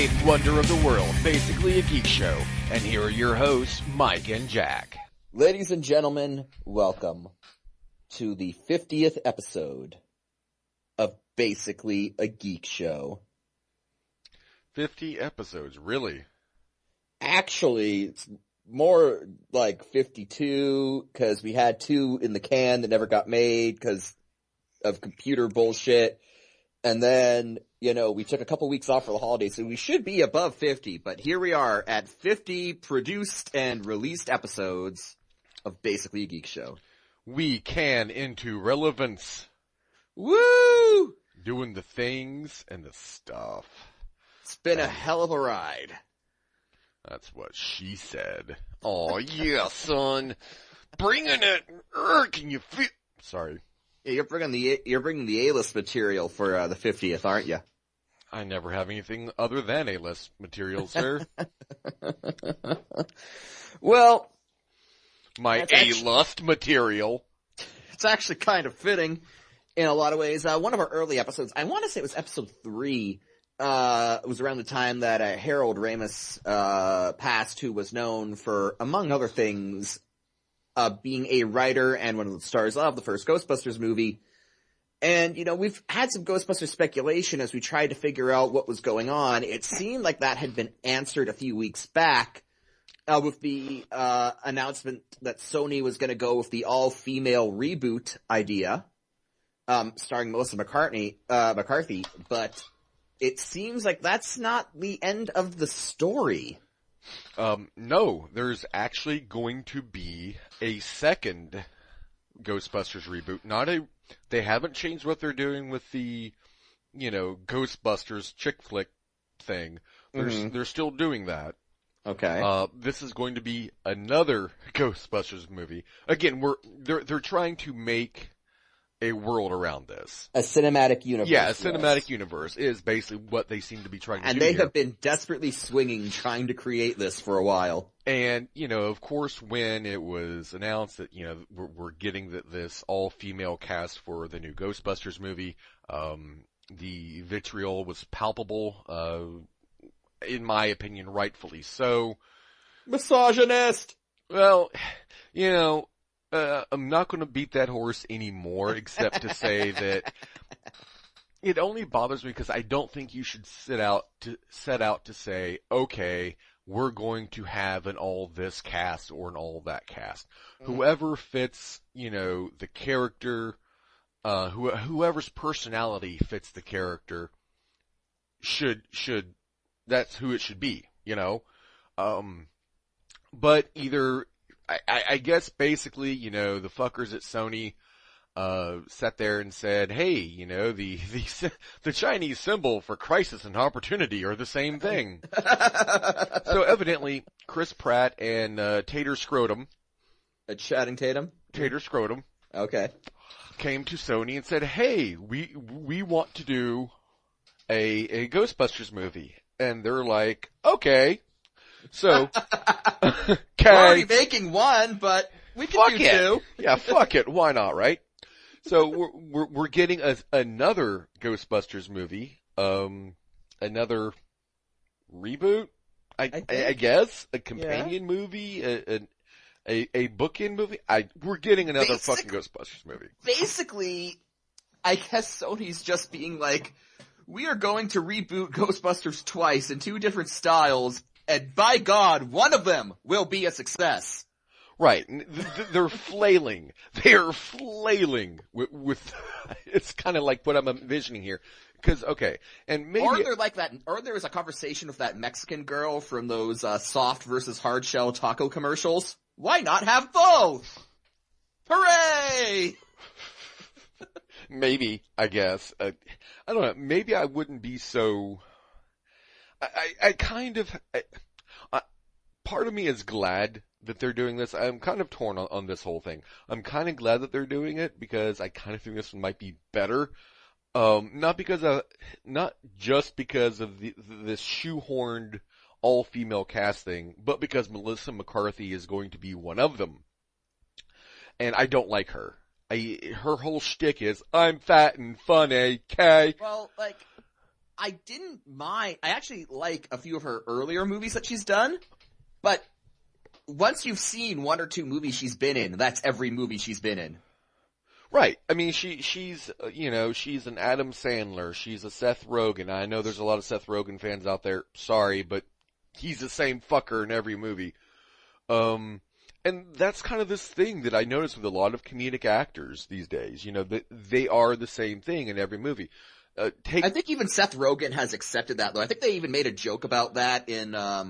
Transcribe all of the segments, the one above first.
eighth wonder of the world, basically a geek show. And here are your hosts, Mike and Jack. Ladies and gentlemen, welcome to the 50th episode of Basically a Geek Show. 50 episodes, really? Actually, it's more like 52, because we had 2 in the can that never got made because of computer bullshit. And then, we took a couple weeks off for the holidays, so we should be above 50. But here we are at 50 produced and released episodes of Basically a Geek Show. We can into relevance. Woo! Doing the things and the stuff. It's been a hell of a ride. That's what she said. Oh yeah, son. Bringing it. Can you feel? Sorry. Yeah, you're bringing the A-list material for the 50th, aren't you? I never have anything other than A-list material, sir. Well, my A-lust material. It's actually kind of fitting in a lot of ways. One of our early episodes, I want to say it was episode 3, it was around the time that Harold Ramis passed, who was known for, among other things, being a writer and one of the stars of the first Ghostbusters movie. And, we've had some Ghostbusters speculation as we tried to figure out what was going on. It seemed like that had been answered a few weeks back, with the announcement that Sony was going to go with the all-female reboot idea, starring Melissa McCarthy, but it seems like that's not the end of the story. No, there's actually going to be a second Ghostbusters reboot. They haven't changed what they're doing with the, Ghostbusters chick flick thing. They're still doing that. Okay. This is going to be another Ghostbusters movie. Again, they're trying to make a world around this. A cinematic universe. Yeah, a cinematic universe is basically what they seem to be trying to do. And they here. have been desperately swinging trying to create this for a while. And, of course, when it was announced that, we're getting this all-female cast for the new Ghostbusters movie, the vitriol was palpable, in my opinion, rightfully so. Misogynist! Well, I'm not going to beat that horse anymore, except to say that it only bothers me because I don't think you should set out to say, okay, we're going to have an all this cast or an all that cast. Whoever fits, the character, whoever's personality fits the character should, that's who it should be, but either, I guess basically, the fuckers at Sony, sat there and said, hey, the Chinese symbol for crisis and opportunity are the same thing. So evidently, Chris Pratt and, Tater Scrotum. Channing Tatum? Tater Scrotum. Okay. Came to Sony and said, hey, we want to do a Ghostbusters movie. And they're like, okay. So, we're already making one, but we can do 2. Yeah, fuck it. Why not, right? So we're getting another Ghostbusters movie, another reboot, I guess, a companion movie, a bookend movie. We're getting another fucking Ghostbusters movie. Basically, I guess Sony's just being like, we are going to reboot Ghostbusters twice in 2 different styles, and by God, one of them will be a success. Right. They're flailing. They're flailing with it's kind of like what I'm envisioning here. Cause, okay, and maybe... Or they're like that, or there was a conversation with that Mexican girl from those, soft versus hard shell taco commercials. Why not have both? Hooray! Maybe, I guess. I don't know. Maybe I wouldn't be so... I kind of... part of me is glad that they're doing this. I'm kind of torn on this whole thing. I'm kind of glad that they're doing it because I kind of think this one might be better. Not just because of this shoehorned all-female casting, but because Melissa McCarthy is going to be one of them. And I don't like her. Her whole shtick is, I'm fat and funny, okay? Well, I didn't mind. I actually like a few of her earlier movies that she's done, but once you've seen one or two movies she's been in, that's every movie she's been in. Right. I mean, she's she's an Adam Sandler. She's a Seth Rogen. I know there's a lot of Seth Rogen fans out there. Sorry, but he's the same fucker in every movie. And that's kind of this thing that I notice with a lot of comedic actors these days. You know, that they are the same thing in every movie. I think even Seth Rogen has accepted that, though. I think they even made a joke about that in, I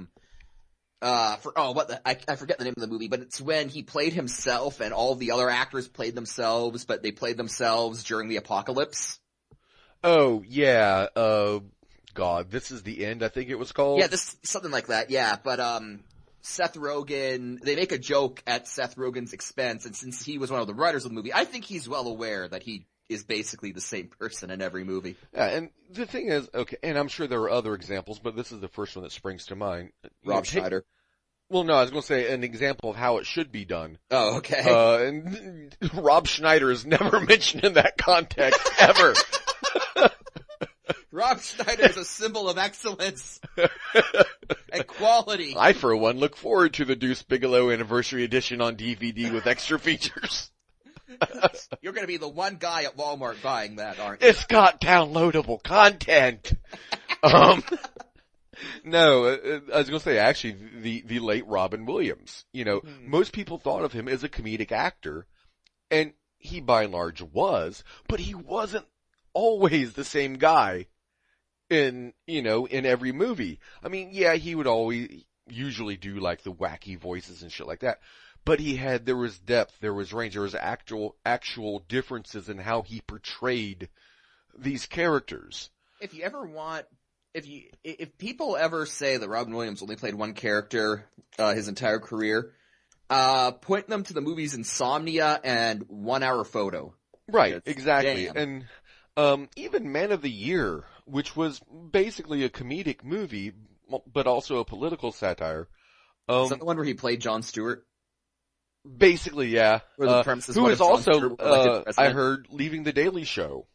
forget the name of the movie, but it's when he played himself and all of the other actors played themselves, but they played themselves during the apocalypse. Oh, yeah, God, This Is the End, I think it was called. Yeah, something like that, yeah, but, Seth Rogen, they make a joke at Seth Rogen's expense, and since he was one of the writers of the movie, I think he's well aware that he is basically the same person in every movie. Yeah, and the thing is, okay, and I'm sure there are other examples, but this is the first one that springs to mind. Rob Schneider. Well, no, I was going to say an example of how it should be done. Oh, okay. And Rob Schneider is never mentioned in that context, ever. Rob Schneider is a symbol of excellence and quality. I, for one, look forward to the Deuce Bigelow Anniversary Edition on DVD with extra features. You're going to be the one guy at Walmart buying that, aren't you? It's got downloadable content. No, I was going to say, actually, the late Robin Williams. You know, most people thought of him as a comedic actor, and he by and large was, but he wasn't always the same guy in every movie. I mean, yeah, he would usually do like the wacky voices and shit like that, but there was depth, there was range, there was actual differences in how he portrayed these characters. If people ever say that Robin Williams only played one character his entire career, point them to the movies Insomnia and 1 Hour Photo. Right, exactly. Damn. And even Man of the Year, which was basically a comedic movie, but also a political satire. Is that the one where he played Jon Stewart? Basically, yeah. Where the premise is who what is if Jon also, Stewart were elected president? I heard, leaving The Daily Show.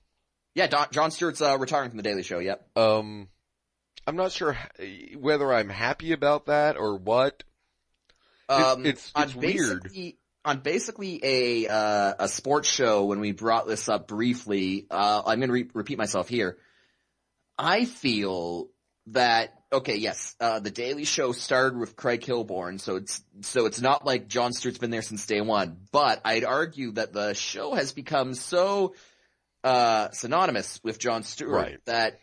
Yeah, Jon Stewart's retiring from The Daily Show, yep. I'm not sure whether I'm happy about that or what. It's weird. On basically a sports show, when we brought this up briefly, I'm going to repeat myself here. I feel that, okay, yes, The Daily Show started with Craig Kilborn, so it's not like Jon Stewart's been there since day one, but I'd argue that the show has become so, synonymous with Jon Stewart that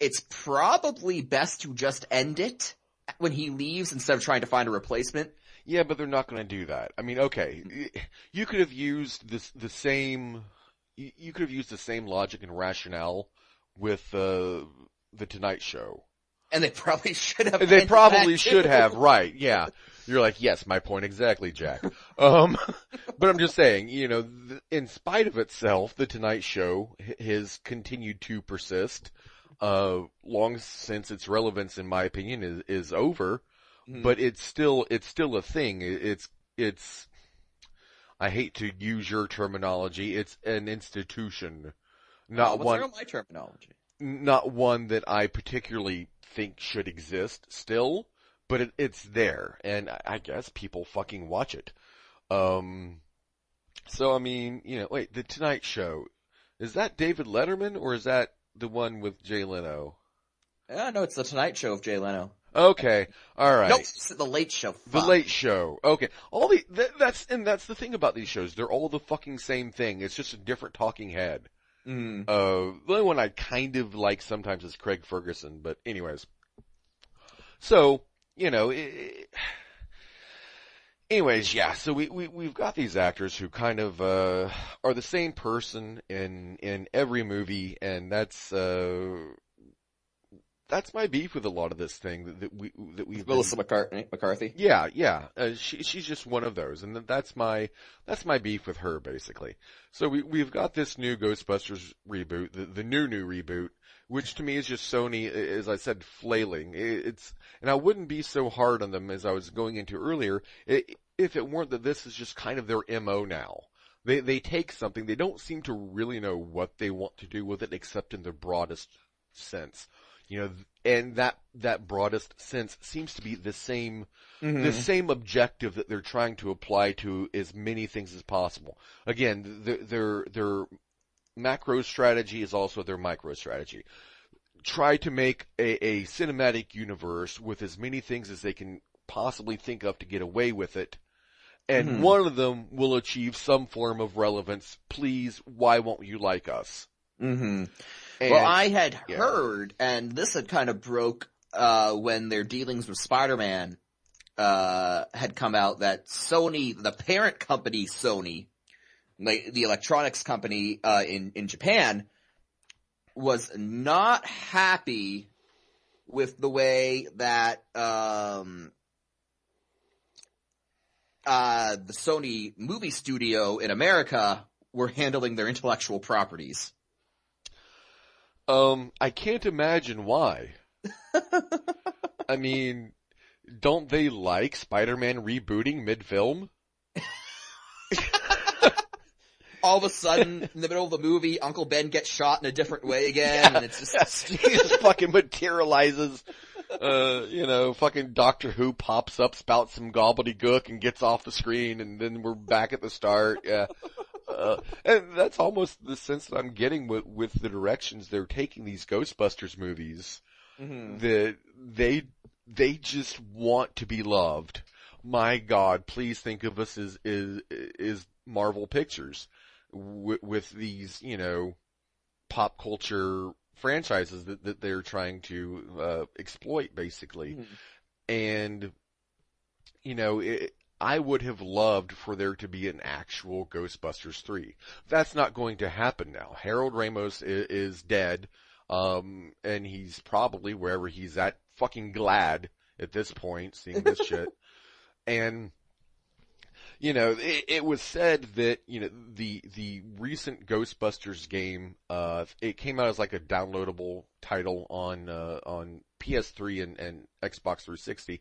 it's probably best to just end it when he leaves instead of trying to find a replacement. Yeah, but they're not going to do that. I mean, okay, you could have used the same logic and rationale with the Tonight Show. And they probably should have. They probably should have, right? Yeah, you're like, yes, my point exactly, Jack. But I'm just saying, in spite of itself, the Tonight Show has continued to persist. Long since its relevance, in my opinion, is over. But it's still a thing. It's I hate to use your terminology. It's an institution, not one. What's my terminology? Not one that I particularly think should exist still, but it's there, and I guess people fucking watch it. So I mean, wait, The Tonight Show, is that David Letterman or is that the one with Jay Leno? No, it's The Tonight Show with Jay Leno. Okay, all right. Nope, it's The Late Show. Fuck. The Late Show. Okay, that's the thing about these shows. They're all the fucking same thing. It's just a different talking head. The only one I kind of like sometimes is Craig Ferguson, but anyways. So anyways, yeah. So we've got these actors who kind of are the same person in every movie, and that's my beef with a lot of this thing that we've Melissa McCarthy. Yeah. She's just one of those, and that's my beef with her basically. So we've got this new Ghostbusters reboot, the new reboot, which to me is just Sony, as I said, flailing. And I wouldn't be so hard on them as I was going into earlier if it weren't that this is just kind of their MO now. They take something, they don't seem to really know what they want to do with it except in the broadest sense. And that broadest sense seems to be the same objective that they're trying to apply to as many things as possible. Again, their macro strategy is also their micro strategy. Try to make a cinematic universe with as many things as they can possibly think of to get away with it. And one of them will achieve some form of relevance. Please, why won't you like us? Mm-hmm. Well, I had heard, and this had kind of broke when their dealings with Spider-Man had come out, that Sony, the parent company Sony, the electronics company in Japan, was not happy with the way that the Sony movie studio in America were handling their intellectual properties. I can't imagine why. I mean, don't they like Spider-Man rebooting mid-film? All of a sudden, in the middle of the movie, Uncle Ben gets shot in a different way again, and it's just... he just fucking materializes. Fucking Doctor Who pops up, spouts some gobbledygook, and gets off the screen, and then we're back at the start. Yeah. And that's almost the sense that I'm getting with the directions they're taking these Ghostbusters movies. Mm-hmm. That they just want to be loved. My God, please think of us as Marvel Pictures with these, pop culture franchises that they're trying to exploit, basically. Mm-hmm. And, I would have loved for there to be an actual Ghostbusters 3. That's not going to happen now. Harold Ramos is dead, and he's probably wherever he's at, fucking glad at this point, seeing this shit. And, it was said that, the recent Ghostbusters game, it came out as like a downloadable title on PS3 and Xbox 360.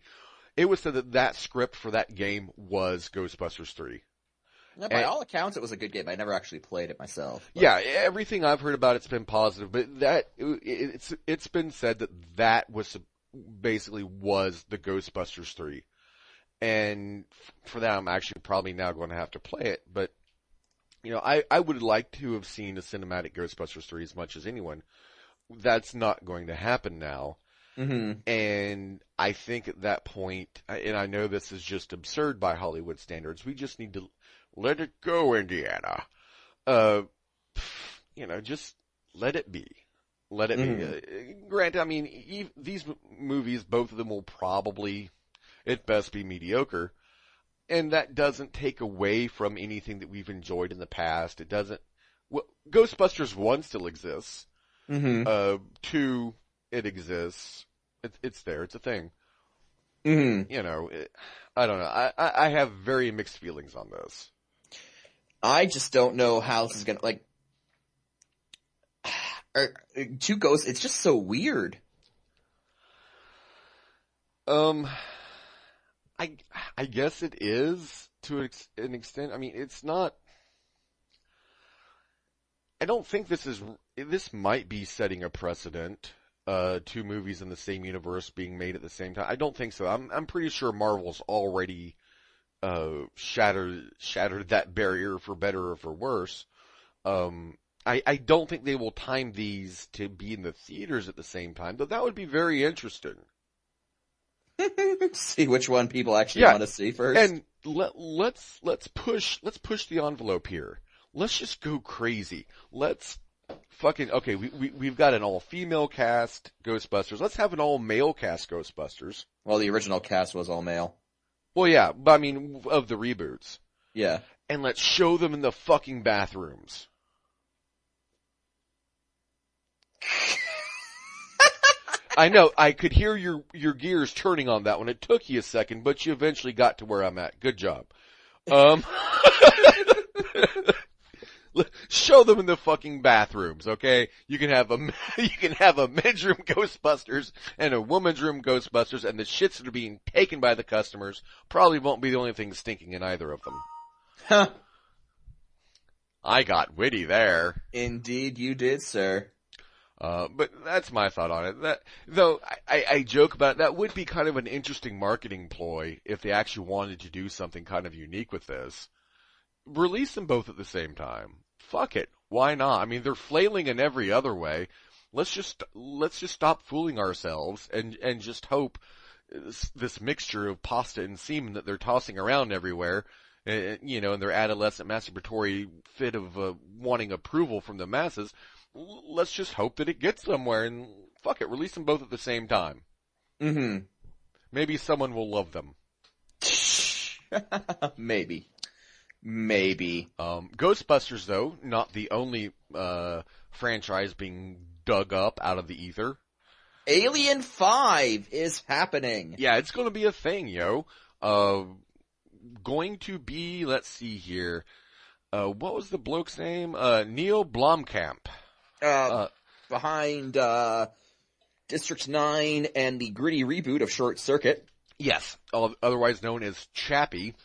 It was said that script for that game was Ghostbusters 3. Yeah, by all accounts, it was a good game. I never actually played it myself. But... Yeah, everything I've heard about it's been positive, but it's been said that was basically was the Ghostbusters 3. And for that, I'm actually probably now going to have to play it. But, I would like to have seen a cinematic Ghostbusters 3 as much as anyone. That's not going to happen now. Mm-hmm. And I think at that point, and I know this is just absurd by Hollywood standards, we just need to let it go, Indiana. Just let it be. Let it be. Granted, I mean, these movies, both of them will probably, at best, be mediocre. And that doesn't take away from anything that we've enjoyed in the past. It doesn't. Well, Ghostbusters 1 still exists. Mm-hmm. 2, it exists. It's there. It's a thing. Mm-hmm. I don't know. I have very mixed feelings on this. I just don't know how this is gonna, two ghosts, it's just so weird. I guess it is to an extent. I mean, it's not. I don't think this might be setting a precedent. Two movies in the same universe being made at the same time. I don't think so. I'm pretty sure Marvel's already shattered that barrier for better or for worse. I don't think they will time these to be in the theaters at the same time, though that would be very interesting. See which one people actually want to see first. And let's push the envelope here. Let's just go crazy. Let's okay, we've got an all-female cast Ghostbusters. Let's have an all-male cast Ghostbusters. Well, the original cast was all-male. Well, yeah, but I mean, of the reboots. Yeah. And let's show them in the fucking bathrooms. I know, I could hear your gears turning on that one. It took you a second, but you eventually got to where I'm at. Good job. Show them in the fucking bathrooms, okay? You can have a men's room Ghostbusters and a woman's room Ghostbusters, and the shits that are being taken by the customers probably won't be the only thing stinking in either of them. Huh. I got witty there. Indeed you did, sir. But that's my thought on it. Though I joke about it, that would be kind of an interesting marketing ploy if they actually wanted to do something kind of unique with this. Release them both at the same time. Fuck it. Why not? I mean, they're flailing in every other way. Let's just stop fooling ourselves and just hope this mixture of pasta and semen that they're tossing around everywhere, in their adolescent masturbatory fit of wanting approval from the masses, let's just hope that it gets somewhere and fuck it, release them both at the same time. Mm-hmm. Maybe someone will love them. Maybe. Ghostbusters, though, not the only franchise being dug up out of the ether. Alien 5 is happening. Yeah, it's going to be a thing, yo. Going to be, let's see here. What was the bloke's name? Neil Blomkamp. Behind District 9 and the gritty reboot of Short Circuit. Yes, otherwise known as Chappie.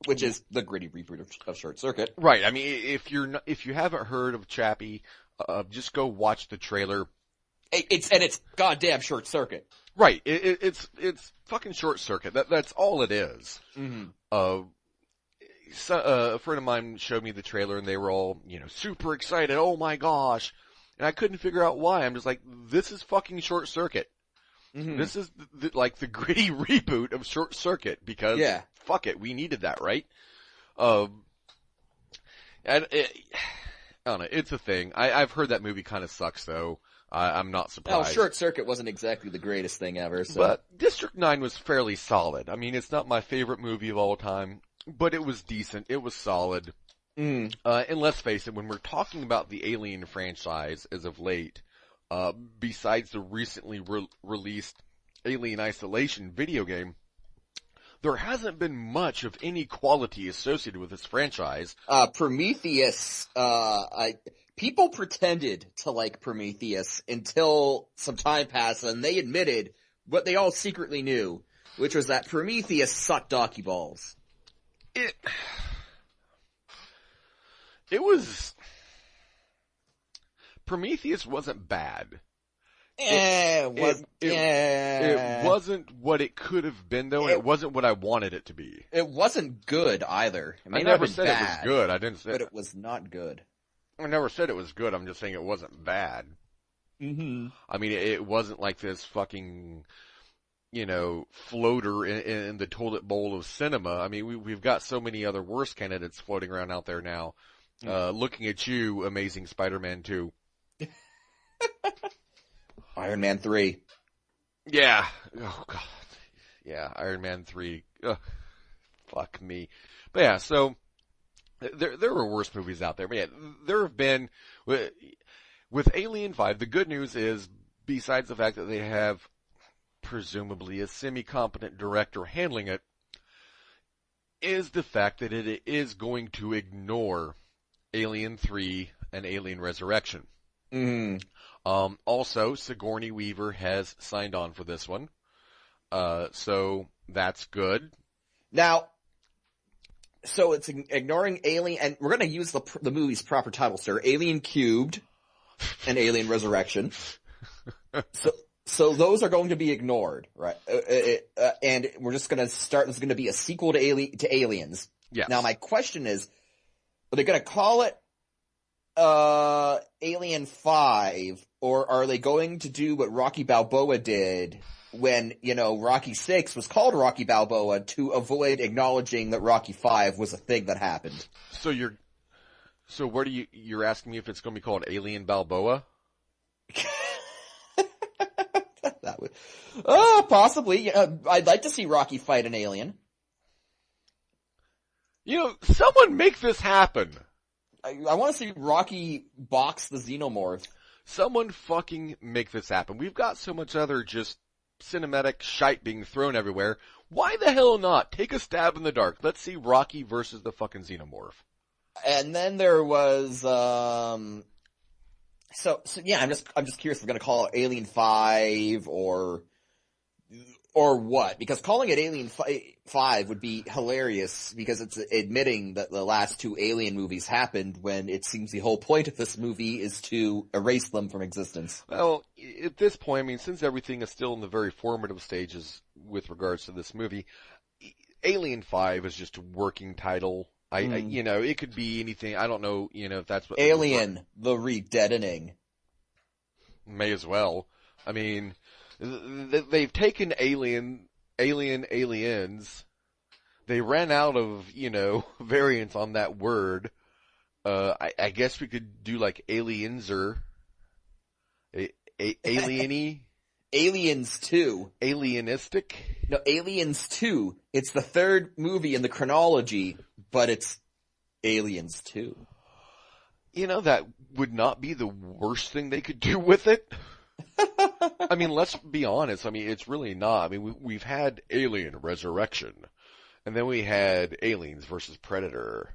Which is the gritty reboot of Short Circuit. Right. I mean, if you haven't heard of Chappie, just go watch the trailer. It's goddamn Short Circuit. Right. It's fucking Short Circuit. That's all it is. Mm-hmm. A friend of mine showed me the trailer and they were all, super excited. Oh my gosh. And I couldn't figure out why. I'm just like, this is fucking Short Circuit. Mm-hmm. This is like the gritty reboot of Short Circuit because fuck it, we needed that, right? And I don't know, it's a thing. I've heard that movie kind of sucks though. I'm not surprised. Well, Short Circuit wasn't exactly the greatest thing ever, so. But District 9 was fairly solid. I mean, it's not my favorite movie of all time, but it was decent. It was solid. And let's face it, when we're talking about the Alien franchise as of late, besides the recently released Alien Isolation video game, there hasn't been much of any quality associated with this franchise. Prometheus, people pretended to like Prometheus until some time passed and they admitted what they all secretly knew, which was that Prometheus sucked donkey balls. Prometheus wasn't bad. It wasn't what it could have been though, and it wasn't what I wanted it to be. It wasn't good either. I never said it was good. I didn't say, but it was not good. I never said it was good. I'm just saying it wasn't bad. Mm-hmm. I mean, it wasn't like this fucking, floater in the toilet bowl of cinema. I mean, we've got so many other worse candidates floating around out there now. Looking at you, Amazing Spider-Man 2. Iron Man 3. Yeah. Oh, God. Yeah, Iron Man 3. Ugh. Fuck me. But yeah, so there were worse movies out there. But yeah, there have been, with Alien 5, the good news is, besides the fact that they have presumably a semi-competent director handling it, is the fact that it is going to ignore Alien 3 and Alien Resurrection. Also, Sigourney Weaver has signed on for this one. So that's good. Now, so it's ignoring Alien, and we're gonna use the movie's proper title, sir. Alien Cubed and Alien Resurrection. So those are going to be ignored, right? And we're just gonna start, this is gonna be a sequel to Aliens. Yes. Now my question is, are they gonna call it Alien 5, or are they going to do what Rocky Balboa did when, Rocky 6 was called Rocky Balboa to avoid acknowledging that Rocky 5 was a thing that happened? So you're asking me if it's going to be called Alien Balboa? That would, possibly. I'd like to see Rocky fight an alien. Someone make this happen. I want to see Rocky box the Xenomorph. Someone fucking make this happen. We've got so much other just cinematic shite being thrown everywhere. Why the hell not? Take a stab in the dark. Let's see Rocky versus the fucking Xenomorph. And then there was, so yeah, I'm just curious if we're gonna call it Alien 5 or Or what? Because calling it Alien 5 would be hilarious because it's admitting that the last 2 Alien movies happened when it seems the whole point of this movie is to erase them from existence. Well, at this point, I mean, since everything is still in the very formative stages with regards to this movie, Alien 5 is just a working title. You know, it could be anything. I don't know, you know, if that's what... Alien, the Redeadening. May as well. I mean... They've taken aliens. They ran out of, you know, variants on that word. I guess we could do like alienser. Alieny? Aliens 2. Alienistic? No, Aliens 2. It's the 3rd movie in the chronology, but it's Aliens 2. You know, that would not be the worst thing they could do with it. I mean, let's be honest. I mean, it's really not. I mean, we've had Alien Resurrection, and then we had Aliens versus Predator.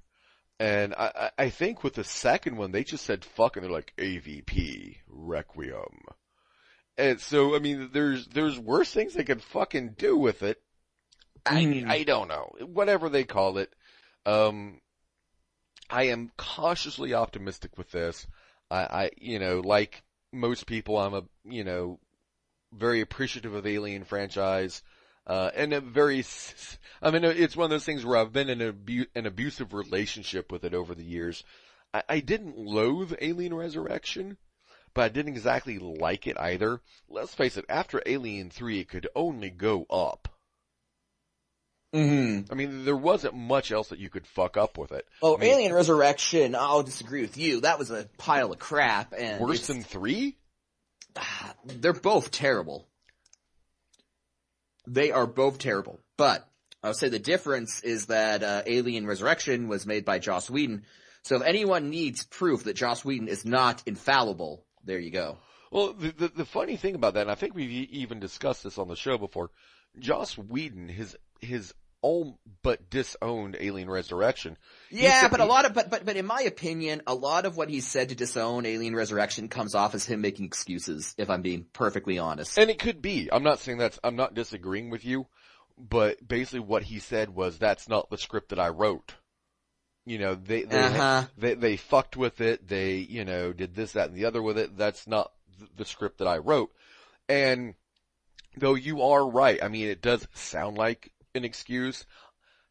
And I think with the second one, they just said fuck, and they're like, AVP, Requiem. And so, I mean, there's worse things they could fucking do with it. I don't know. Whatever they call it. I am cautiously optimistic with this. You know, like most people, I'm very appreciative of the Alien franchise, and I mean, it's one of those things where I've been in an abusive relationship with it over the years. I didn't loathe Alien Resurrection, but I didn't exactly like it either. Let's face it, after Alien 3, it could only go up. Mm-hmm. I mean, there wasn't much else that you could fuck up with it. Oh, I mean, Alien Resurrection, I'll disagree with you. That was a pile of crap. And worse than 3? They're both terrible. They are both terrible. But I would say the difference is that Alien Resurrection was made by Joss Whedon. So if anyone needs proof that Joss Whedon is not infallible, there you go. Well, the funny thing about that, and I think we've even discussed this on the show before, Joss Whedon, his all but disowned Alien Resurrection. Yeah, but in my opinion, a lot of what he said to disown Alien Resurrection comes off as him making excuses, if I'm being perfectly honest. And it could be. I'm not saying I'm not disagreeing with you, but basically what he said was, that's not the script that I wrote. You know, they fucked with it, they, you know, did this, that, and the other with it, that's not the script that I wrote. And though you are right, I mean, it does sound like an excuse.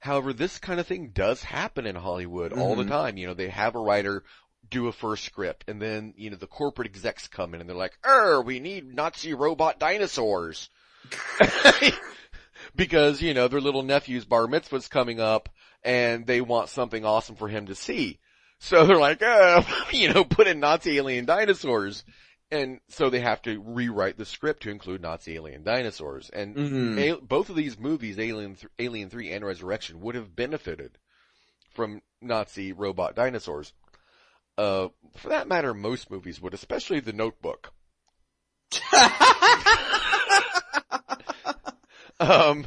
However, this kind of thing does happen in Hollywood all the time. You know, they have a writer do a first script, and then, you know, the corporate execs come in and they're like, we need Nazi robot dinosaurs. Because, you know, their little nephew's bar mitzvah's coming up, and they want something awesome for him to see. So they're like, you know, put in Nazi alien dinosaurs. And so they have to rewrite the script to include Nazi alien dinosaurs. And both of these movies, Alien 3 and Resurrection, would have benefited from Nazi robot dinosaurs. For that matter, most movies would, especially The Notebook. I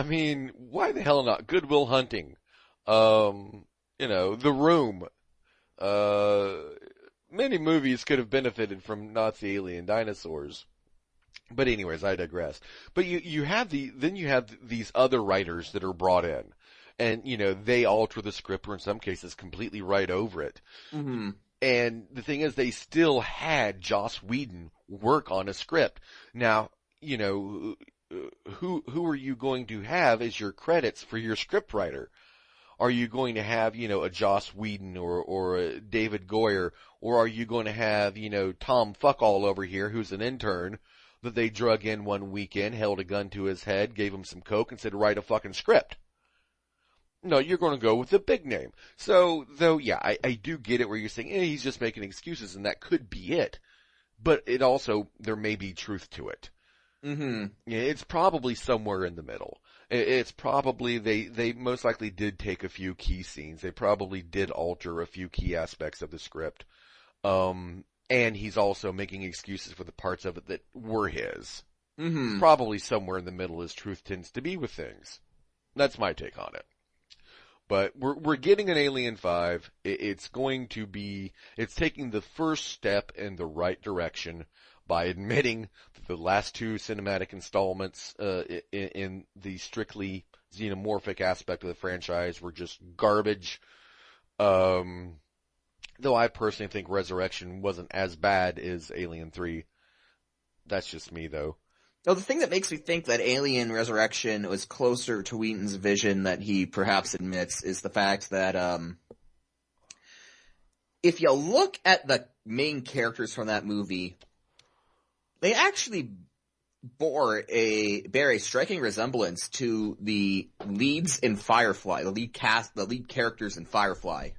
mean, why the hell not? Good Will Hunting. You know, The Room. Many movies could have benefited from Nazi alien dinosaurs. But anyways, I digress. But you have these other writers that are brought in. And, you know, they alter the script, or in some cases completely write over it. Mm-hmm. And the thing is, they still had Joss Whedon work on a script. Now, you know, who are you going to have as your credits for your script writer? Are you going to have, you know, a Joss Whedon or a David Goyer, or are you going to have, you know, Tom Fuckall over here, who's an intern that they drug in one weekend, held a gun to his head, gave him some coke, and said, write a fucking script? No, you're going to go with the big name. So, though, yeah, I do get it where you're saying, he's just making excuses, and that could be it. But it also, there may be truth to it. Mm-hmm. Yeah, it's probably somewhere in the middle. It's probably, they most likely did take a few key scenes. They probably did alter a few key aspects of the script. And he's also making excuses for the parts of it that were his. Mm-hmm. Probably somewhere in the middle, as truth tends to be with things. That's my take on it. But we're getting an Alien 5. It's taking the first step in the right direction, by admitting that the last two cinematic installments in the strictly xenomorphic aspect of the franchise were just garbage. Though I personally think Resurrection wasn't as bad as Alien 3. That's just me, though. No, the thing that makes me think that Alien Resurrection was closer to Wheaton's vision that he perhaps admits is the fact that, if you look at the main characters from that movie, they actually bear a striking resemblance to the leads in Firefly, the lead characters in Firefly.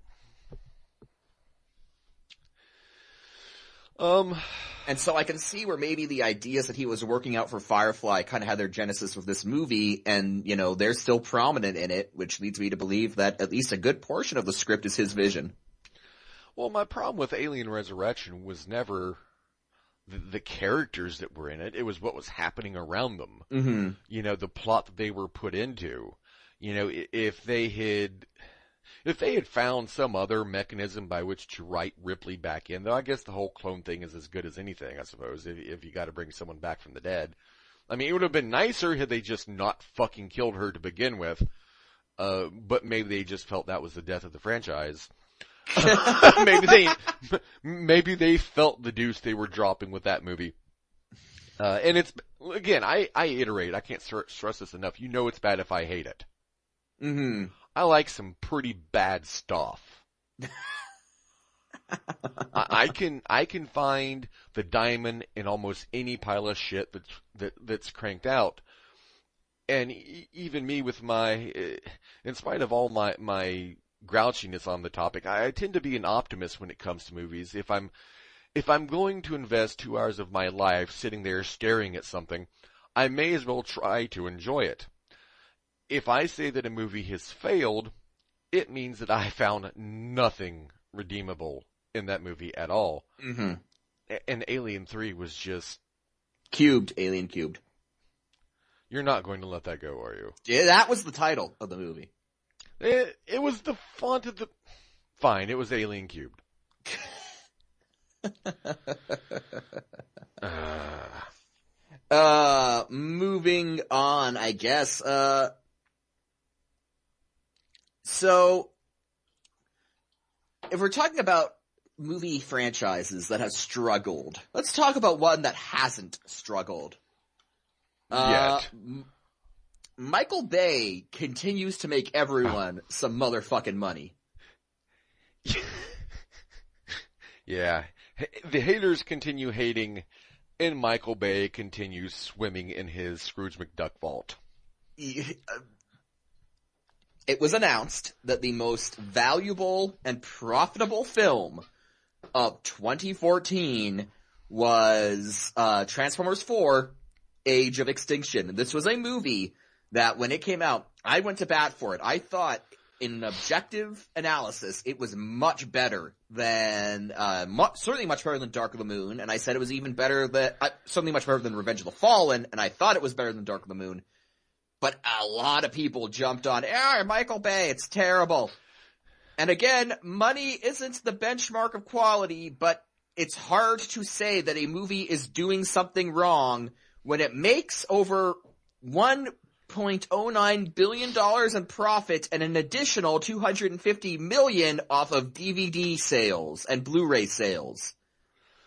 And so I can see where maybe the ideas that he was working out for Firefly kind of had their genesis with this movie, and, you know, they're still prominent in it, which leads me to believe that at least a good portion of the script is his vision. Well, my problem with Alien Resurrection was never the characters that were in it. It was what was happening around them. Mm-hmm. You know, the plot that they were put into. You know, if they had found some other mechanism by which to write Ripley back in, though I guess the whole clone thing is as good as anything, I suppose, if you got to bring someone back from the dead. I mean, it would have been nicer had they just not fucking killed her to begin with, but maybe they just felt that was the death of the franchise. maybe they felt the deuce they were dropping with that movie. And it's, again, I iterate, I can't stress this enough. You know it's bad if I hate it. Mm-hmm. I like some pretty bad stuff. I can find the diamond in almost any pile of shit that's cranked out. And even me with in spite of all my grouchiness on the topic, I tend to be an optimist when it comes to movies. If I'm going to invest 2 hours of my life sitting there staring at something, I may as well try to enjoy it. If I say that a movie has failed, it means that I found nothing redeemable in that movie at all. Mm-hmm. And Alien 3 was just... Alien Cubed. You're not going to let that go, are you? Yeah, that was the title of the movie. It was the font of the... Fine, it was Alien Cubed. Moving on, I guess. So, if we're talking about movie franchises that have struggled, let's talk about one that hasn't struggled. Yet. Michael Bay continues to make everyone some motherfucking money. Yeah. The haters continue hating, and Michael Bay continues swimming in his Scrooge McDuck vault. It was announced that the most valuable and profitable film of 2014 was Transformers 4, Age of Extinction. This was a movie that when it came out, I went to bat for it. I thought, in an objective analysis, it was much better than, certainly much better than Dark of the Moon, and I said it was even better than, certainly much better than Revenge of the Fallen, and I thought it was better than Dark of the Moon. But a lot of people jumped on, Michael Bay, it's terrible. And again, money isn't the benchmark of quality, but it's hard to say that a movie is doing something wrong when it makes over $1.09 billion in profit and an additional $250 million off of DVD sales and Blu-ray sales.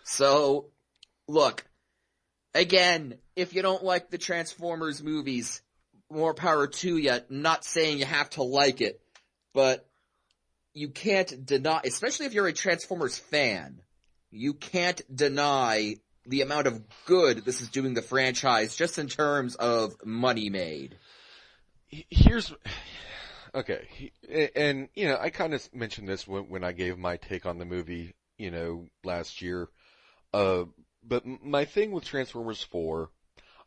So, look, again, if you don't like the Transformers movies, more power to you. Not saying you have to like it, but you can't deny, especially if you're a Transformers fan, you can't deny the amount of good this is doing the franchise just in terms of money made. Okay, and, you know, I kind of mentioned this when I gave my take on the movie, you know, last year, but my thing with Transformers 4,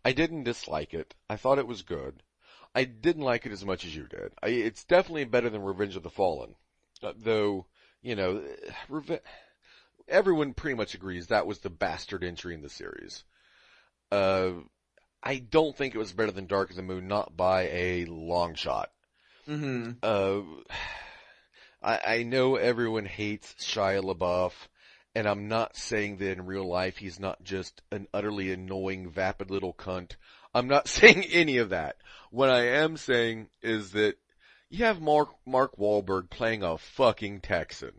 I didn't dislike it. I thought it was good. I didn't like it as much as you did. It's definitely better than Revenge of the Fallen. Though, you know, everyone pretty much agrees that was the bastard entry in the series. I don't think it was better than Dark of the Moon, not by a long shot. Mm-hmm. I know everyone hates Shia LaBeouf, and I'm not saying that in real life he's not just an utterly annoying, vapid little cunt. I'm not saying any of that. What I am saying is that you have Mark Wahlberg playing a fucking Texan.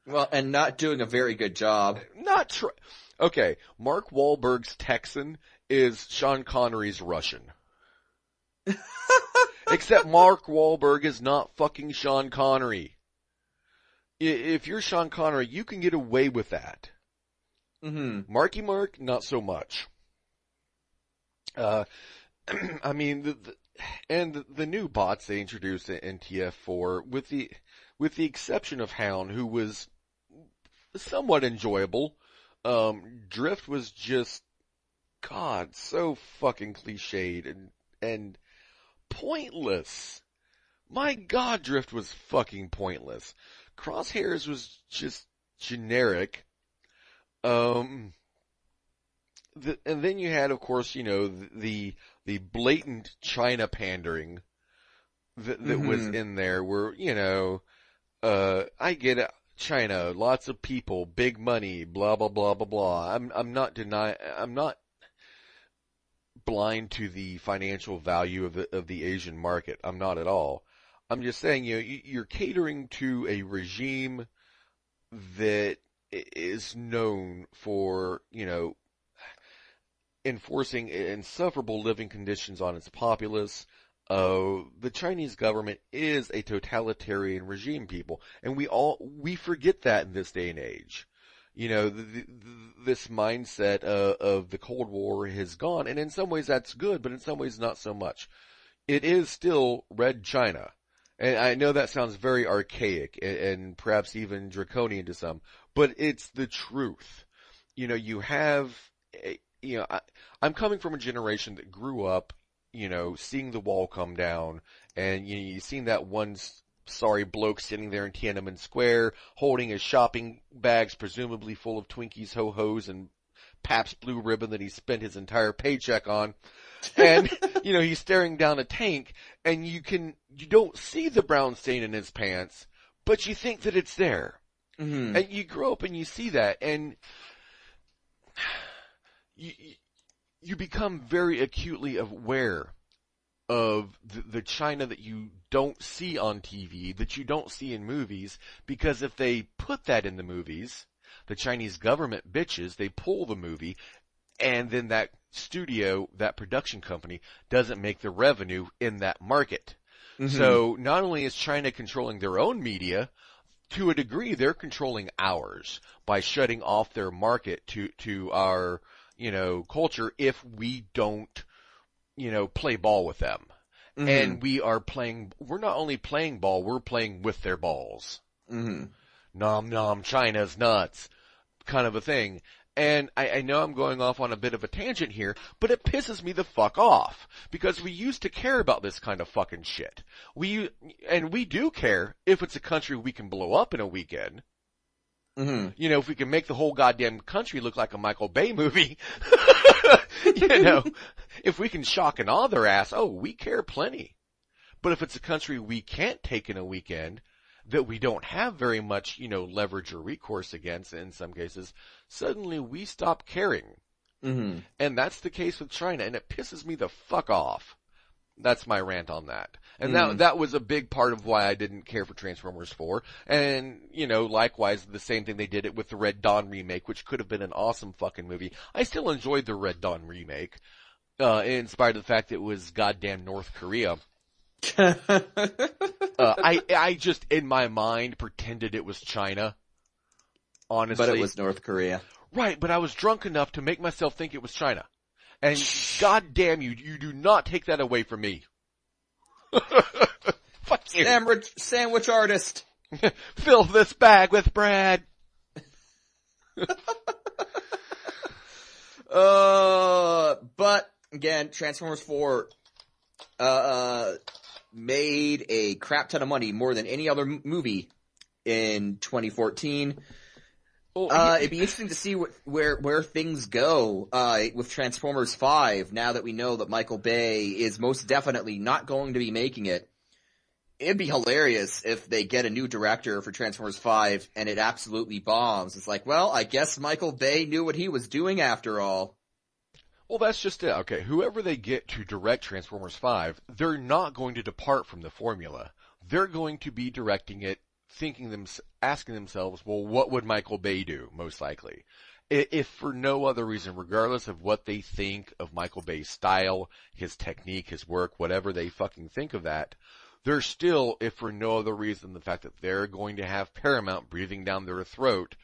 Well, and not doing a very good job. Okay, Mark Wahlberg's Texan is Sean Connery's Russian. Except Mark Wahlberg is not fucking Sean Connery. If you're Sean Connery, you can get away with that. Mm-hmm. Marky Mark, not so much. I mean, the new bots they introduced in TF4, with the exception of Hound, who was somewhat enjoyable, Drift was just, God, so fucking cliched and pointless. My God, Drift was fucking pointless. Crosshairs was just generic. And then you had, of course, the blatant China pandering that was in there, where, I get it, China, lots of people, big money, blah blah blah blah blah. I'm not blind to the financial value of the Asian market. I'm not at all. I'm just saying, you're catering to a regime that is known for, enforcing insufferable living conditions on its populace. The Chinese government is a totalitarian regime, people, and we forget that in this day and age. This mindset of the Cold War has gone, and in some ways that's good, but in some ways not so much. It is still Red China. And I know that sounds very archaic and perhaps even draconian to some, but it's the truth. I'm coming from a generation that grew up, seeing the wall come down, and you've seen that one sorry bloke sitting there in Tiananmen Square holding his shopping bags presumably full of Twinkies, Ho-Hos, and Pabst Blue Ribbon that he spent his entire paycheck on. And, he's staring down a tank, and you don't see the brown stain in his pants, but you think that it's there. Mm-hmm. And you grow up and you see that, and you become very acutely aware of the China that you don't see on TV, that you don't see in movies, because if they put that in the movies, the Chinese government bitches, they pull the movie, and then that studio, that production company, doesn't make the revenue in that market. Mm-hmm. So not only is China controlling their own media, to a degree they're controlling ours by shutting off their market to our, culture if we don't, play ball with them. Mm-hmm. And we're not only playing ball, we're playing with their balls. Mm-hmm. Nom nom, China's nuts, kind of a thing. And I know I'm going off on a bit of a tangent here, but it pisses me the fuck off. Because we used to care about this kind of fucking shit. We do care if it's a country we can blow up in a weekend. Mm-hmm. If we can make the whole goddamn country look like a Michael Bay movie. If we can shock and awe their ass, we care plenty. But if it's a country we can't take in a weekend, that we don't have very much, leverage or recourse against in some cases, suddenly we stop caring. Mm-hmm. And that's the case with China, and it pisses me the fuck off. That's my rant on that. And that was a big part of why I didn't care for Transformers 4. And, likewise, the same thing they did it with the Red Dawn remake, which could have been an awesome fucking movie. I still enjoyed the Red Dawn remake, in spite of the fact that it was goddamn North Korea. I just, in my mind, pretended it was China. Honestly. But it was North Korea. Right, but I was drunk enough to make myself think it was China. And god damn you do not take that away from me. Fuck you. Sandwich artist. Fill this bag with bread. But again, Transformers 4, made a crap ton of money, more than any other movie in 2014. It'd be interesting to see where things go, with Transformers 5, now that we know that Michael Bay is most definitely not going to be making it. It'd be hilarious if they get a new director for Transformers 5 and it absolutely bombs. It's like, well, I guess Michael Bay knew what he was doing after all. Well, that's just it. Okay, whoever they get to direct Transformers 5, they're not going to depart from the formula. They're going to be directing it, asking themselves, well, what would Michael Bay do, most likely? If for no other reason, regardless of what they think of Michael Bay's style, his technique, his work, whatever they fucking think of that, they're still, if for no other reason, the fact that they're going to have Paramount breathing down their throat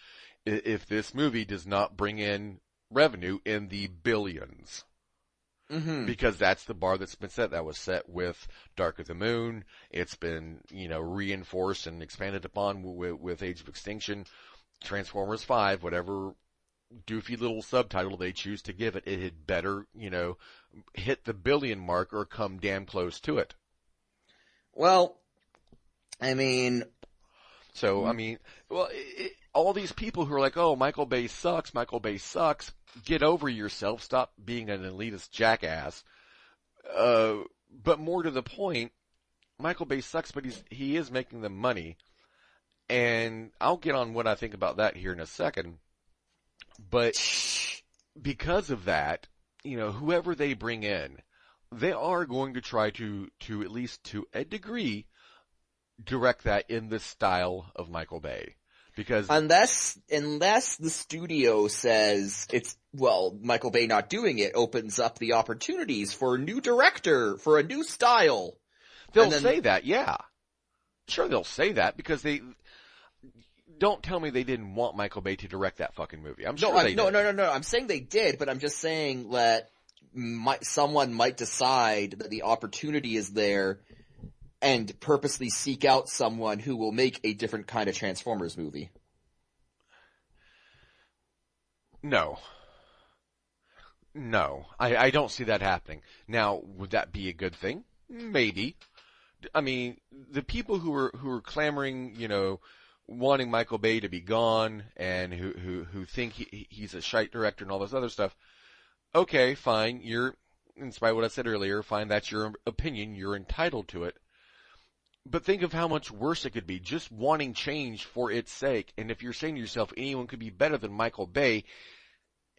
if this movie does not bring in revenue in the billions. Mm-hmm. Because that's the bar that's been set. That was set with Dark of the Moon. It's been, reinforced and expanded upon with Age of Extinction. Transformers 5, whatever doofy little subtitle they choose to give it, it had better, hit the billion mark or come damn close to it. Well, I mean... So, all these people who are like, oh, Michael Bay sucks, get over yourself, stop being an elitist jackass. But more to the point, Michael Bay sucks, but he is making them money. And I'll get on what I think about that here in a second. But because of that, whoever they bring in, they are going to try to at least to a degree, direct that in the style of Michael Bay. Because unless the studio says Michael Bay not doing it opens up the opportunities for a new director, for a new style. They'll say that, yeah. Sure, they'll say that because they don't tell me they didn't want Michael Bay to direct that fucking movie. I'm sure they did. No. I'm saying they did, but I'm just saying that someone might decide that the opportunity is there and purposely seek out someone who will make a different kind of Transformers movie. No, I don't see that happening. Now, would that be a good thing? Maybe. I mean, the people who are clamoring, wanting Michael Bay to be gone and who think he's a shite director and all this other stuff. Okay, fine. In spite of what I said earlier, fine. That's your opinion. You're entitled to it. But think of how much worse it could be, just wanting change for its sake. And if you're saying to yourself, anyone could be better than Michael Bay,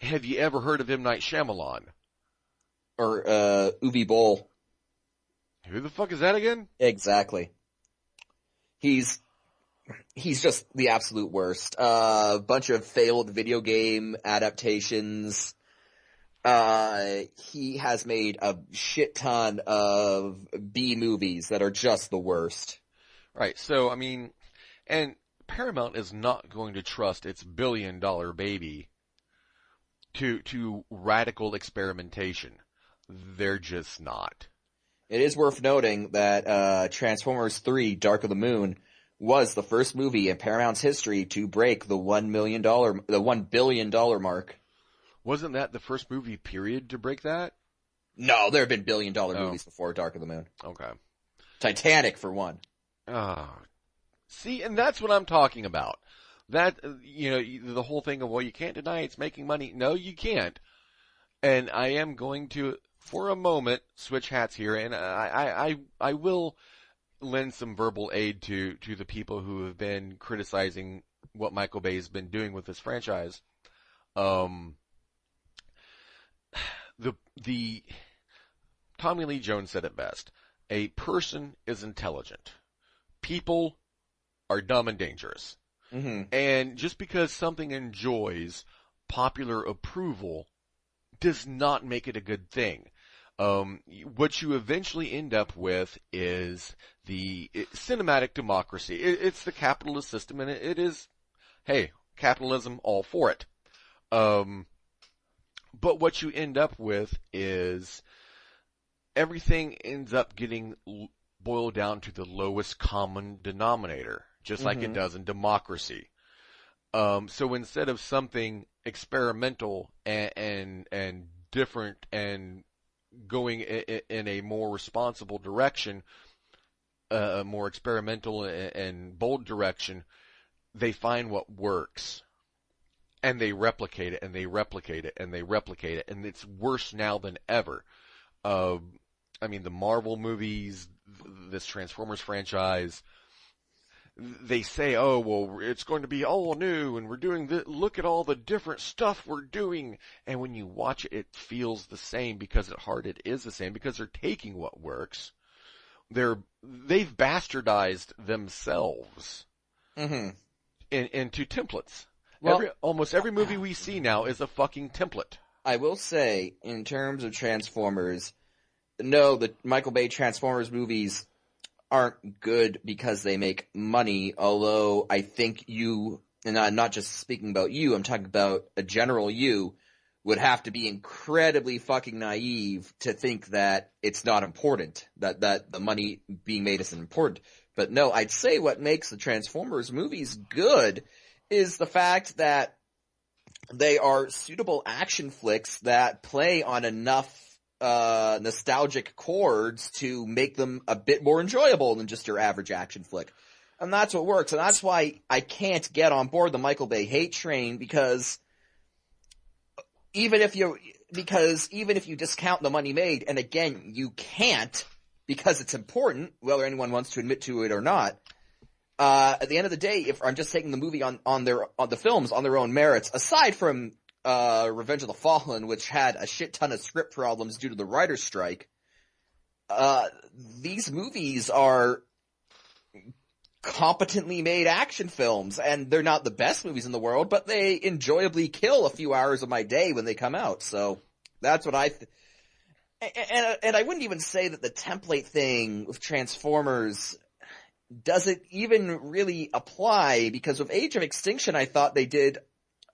have you ever heard of M. Night Shyamalan? Or, Uwe Boll. Who the fuck is that again? Exactly. He's just the absolute worst. Bunch of failed video game adaptations. He has made a shit ton of B movies that are just the worst. Right. So, and Paramount is not going to trust its billion-dollar baby to radical experimentation. They're just not. It is worth noting that, Transformers 3, Dark of the Moon was the first movie in Paramount's history to break the $1 billion mark. Wasn't that the first movie, period, to break that? No, there have been billion-dollar movies before Dark of the Moon. Okay. Titanic, for one. See, and that's what I'm talking about. That, the whole thing of, well, you can't deny it's making money. No, you can't. And I am going to, for a moment, switch hats here, and I will lend some verbal aid to the people who have been criticizing what Michael Bay has been doing with this franchise. The Tommy Lee Jones said it best. A person is intelligent. People are dumb and dangerous. Mm-hmm. And just because something enjoys popular approval does not make it a good thing. What you eventually end up with is the cinematic democracy. It's the capitalist system, and it is, hey, capitalism, all for it. But what you end up with is everything ends up getting boiled down to the lowest common denominator, just like it does in democracy. So instead of something experimental and different and going in a more responsible direction, a more experimental and bold direction, they find what works. And they replicate it, and they replicate it, and they replicate it, and it's worse now than ever. The Marvel movies, this Transformers franchise, they say, oh, well, it's going to be all new, and we're doing look at all the different stuff we're doing. And when you watch it, it feels the same, because at heart it is the same, because they're taking what works. They've bastardized themselves into templates. Well, Almost every movie we see now is a fucking template. I will say, in terms of Transformers, no, the Michael Bay Transformers movies aren't good because they make money, although I think you, and I'm not just speaking about you, I'm talking about a general you, would have to be incredibly fucking naive to think that it's not important, that the money being made isn't important. But no, I'd say what makes the Transformers movies good is the fact that they are suitable action flicks that play on enough nostalgic chords to make them a bit more enjoyable than just your average action flick. And that's what works. And that's why I can't get on board the Michael Bay hate train, because even if you discount the money made, and again, you can't, because it's important, whether anyone wants to admit to it or not, at the end of the day, if I'm just taking the movie on the films on their own merits, aside from Revenge of the Fallen, which had a shit ton of script problems due to the writer's strike, these movies are competently made action films, and they're not the best movies in the world, but they enjoyably kill a few hours of my day when they come out. So that's what and I wouldn't even say that the template thing with Transformers doesn't even really apply, because with Age of Extinction, I thought they did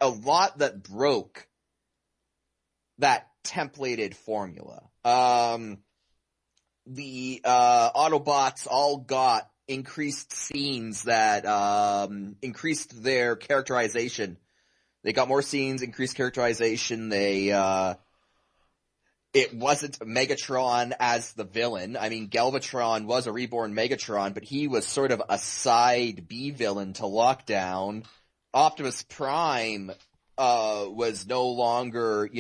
a lot that broke that templated formula. The Autobots all got increased scenes that increased their characterization. They got more scenes, increased characterization. It wasn't Megatron as the villain. I mean, Galvatron was a reborn Megatron, but he was sort of a side B-villain to Lockdown. Optimus Prime was no longer,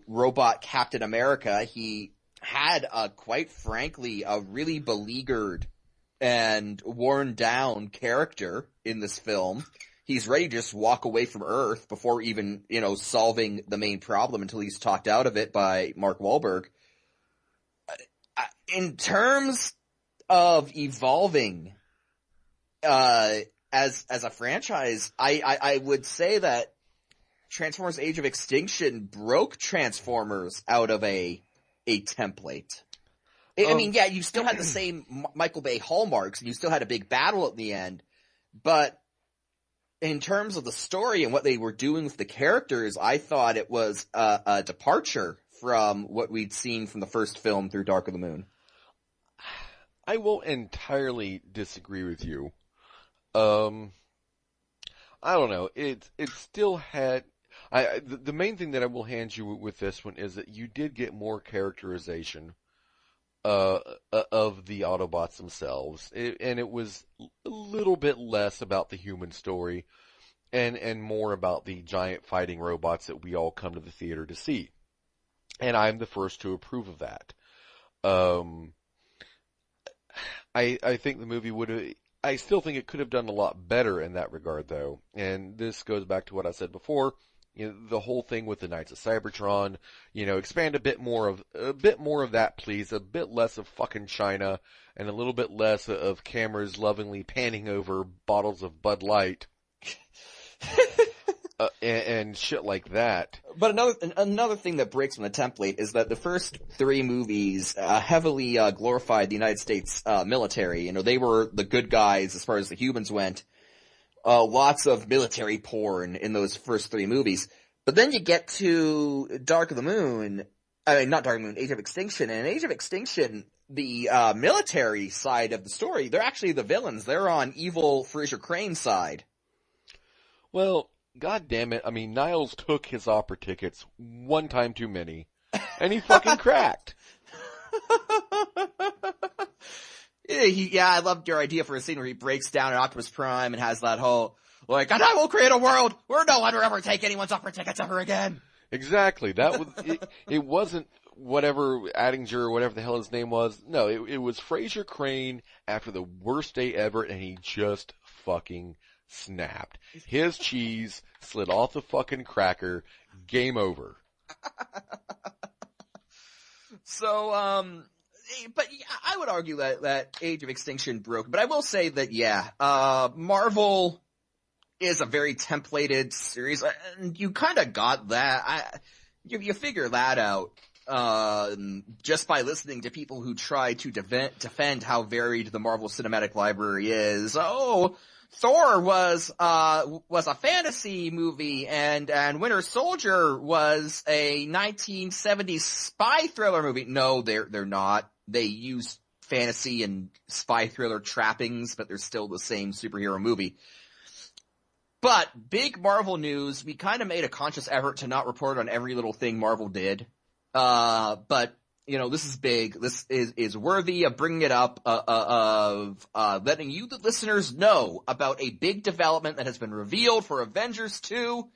robot Captain America. He had, quite frankly, a really beleaguered and worn down character in this film. He's ready to just walk away from Earth before even, solving the main problem, until he's talked out of it by Mark Wahlberg. In terms of evolving, as a franchise, I would say that Transformers Age of Extinction broke Transformers out of a template. I mean, yeah, you still had the same Michael Bay hallmarks, and you still had a big battle at the end, but in terms of the story and what they were doing with the characters, I thought it was a departure from what we'd seen from the first film through Dark of the Moon. I won't entirely disagree with you. I don't know. It still had. The main thing that I will hand you with this one is that you did get more characterization of the Autobots themselves, and it was a little bit less about the human story, and more about the giant fighting robots that we all come to the theater to see. And I'm the first to approve of that. I think the movie I still think it could have done a lot better in that regard, though. And this goes back to what I said before. The whole thing with the Knights of Cybertron, expand a bit more of that, please. A bit less of fucking China, and a little bit less of cameras lovingly panning over bottles of Bud Light, and shit like that. But another thing that breaks from the template is that the first three movies heavily glorified the United States military. They were the good guys as far as the humans went. Lots of military porn in those first three movies. But then you get to Age of Extinction. And in Age of Extinction, the military side of the story, they're actually the villains. They're on evil Fraser Crane's side. Well, god damn it. I mean, Niles took his opera tickets one time too many, and he fucking cracked. Yeah, I loved your idea for a scene where he breaks down at Optimus Prime and has that whole, and I will create a world where no one will ever take anyone's opera tickets ever again. Exactly. That was, it wasn't whatever, Attinger or whatever the hell his name was. No, it was Fraser Crane after the worst day ever, and he just fucking snapped. His cheese slid off the fucking cracker. Game over. So, but I would argue that Age of Extinction broke. But I will say that, Marvel is a very templated series, and you kind of got that. You figure that out just by listening to people who try to defend how varied the Marvel Cinematic Library is. Oh, Thor was a fantasy movie, and Winter Soldier was a 1970s spy thriller movie. No, they're not. They use fantasy and spy thriller trappings, but they're still the same superhero movie. But big Marvel news, we kind of made a conscious effort to not report on every little thing Marvel did. But this is big. This is worthy of bringing it up, of letting you, the listeners, know about a big development that has been revealed for Avengers 2.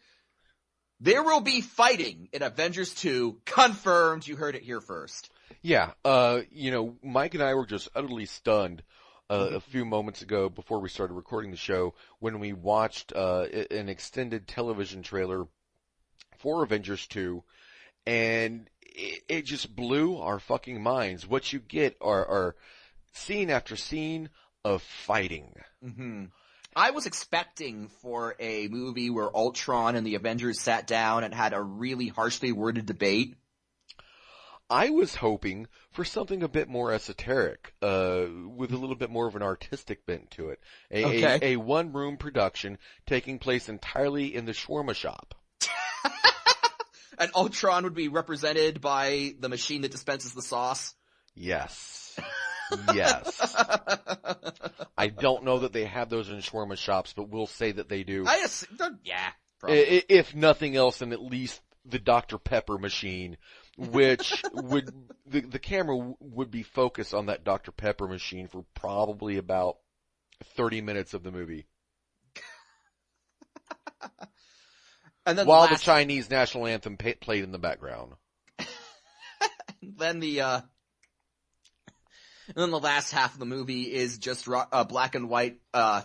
There will be fighting in Avengers 2. Confirmed. You heard it here first. Yeah. Mike and I were just utterly stunned a few moments ago before we started recording the show when we watched an extended television trailer for Avengers 2, and it just blew our fucking minds. What you get are scene after scene of fighting. Mm-hmm. I was expecting for a movie where Ultron and the Avengers sat down and had a really harshly worded debate. I was hoping for something a bit more esoteric, with a little bit more of an artistic bent to it. A one-room production taking place entirely in the shawarma shop. And Ultron would be represented by the machine that dispenses the sauce? Yes. Yes. I don't know that they have those in shawarma shops, but we'll say that they do. Probably. If nothing else, then at least the Dr. Pepper machine, which would, the camera would be focused on that Dr. Pepper machine for probably about 30 minutes of the movie. And then while the Chinese national anthem played in the background. Then the last half of the movie is just a black and white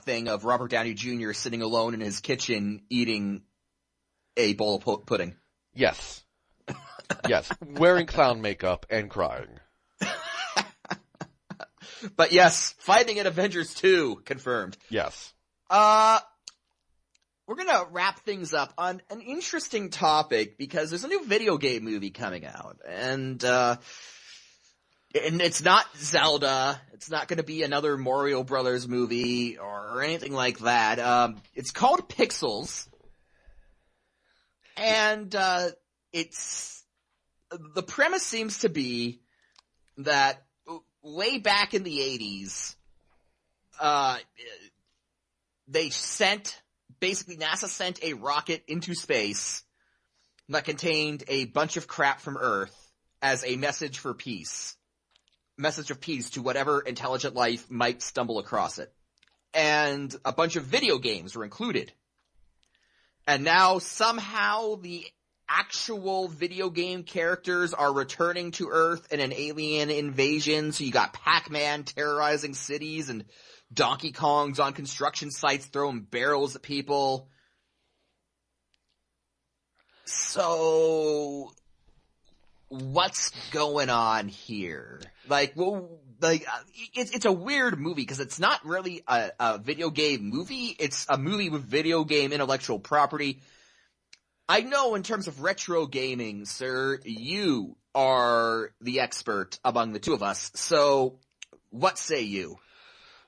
thing of Robert Downey Jr. sitting alone in his kitchen eating a bowl of pudding. Yes. Yes. Wearing clown makeup and crying. But yes, fighting in Avengers 2, confirmed. Yes. We're gonna wrap things up on an interesting topic because there's a new video game movie coming out, and it's not Zelda. It's not gonna be another Mario Brothers movie or anything like that. It's called Pixels, and the premise seems to be that way back in the 80s, NASA sent a rocket into space that contained a bunch of crap from Earth as a message for peace. Message of peace to whatever intelligent life might stumble across it. And a bunch of video games were included. And now somehow the actual video game characters are returning to Earth in an alien invasion. So you got Pac-Man terrorizing cities and Donkey Kong's on construction sites throwing barrels at people. So, what's going on here? It's a weird movie because it's not really a video game movie. It's a movie with video game intellectual property. I know in terms of retro gaming, sir, you are the expert among the two of us. So, what say you?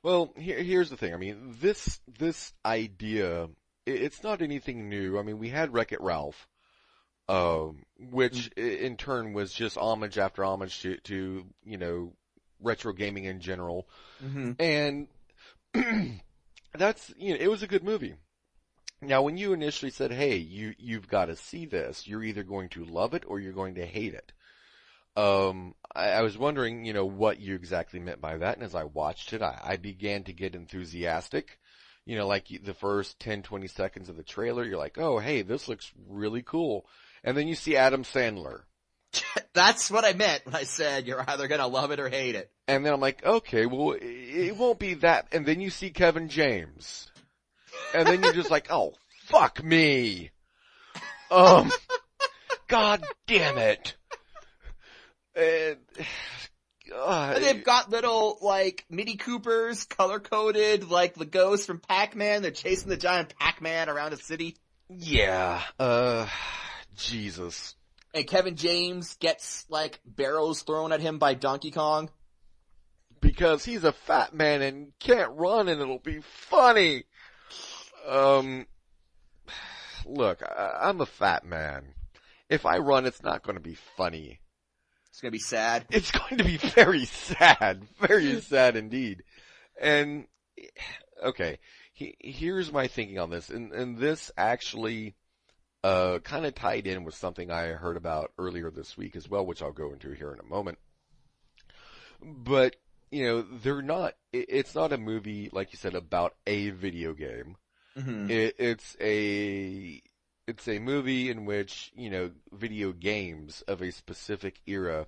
Well, here's the thing. I mean, this idea, it's not anything new. I mean, we had Wreck-It Ralph, which in turn was just homage after homage to retro gaming in general. Mm-hmm. And it was a good movie. Now, when you initially said, hey, you've got to see this, you're either going to love it or you're going to hate it. I was wondering, what you exactly meant by that, and as I watched it, I began to get enthusiastic. Like the first 10, 20 seconds of the trailer, you're like, oh, hey, this looks really cool. And then you see Adam Sandler. That's what I meant when I said you're either gonna love it or hate it. And then I'm like, okay, well, it won't be that. And then you see Kevin James. And then you're just like, oh, fuck me. God damn it. And they've got little, like, Mini Coopers, color-coded, like the ghost from Pac-Man. They're chasing the giant Pac-Man around a city. Yeah, Jesus. And Kevin James gets, like, barrels thrown at him by Donkey Kong. Because he's a fat man and can't run and it'll be funny. Look, I'm a fat man. If I run, it's not going to be funny. It's going to be sad. It's going to be very sad. Very sad indeed. And, okay, here's my thinking on this. And this actually kind of tied in with something I heard about earlier this week as well, which I'll go into here in a moment. But, you know, it's not a movie, like you said, about a video game. Mm-hmm. It's a movie in which, you know, video games of a specific era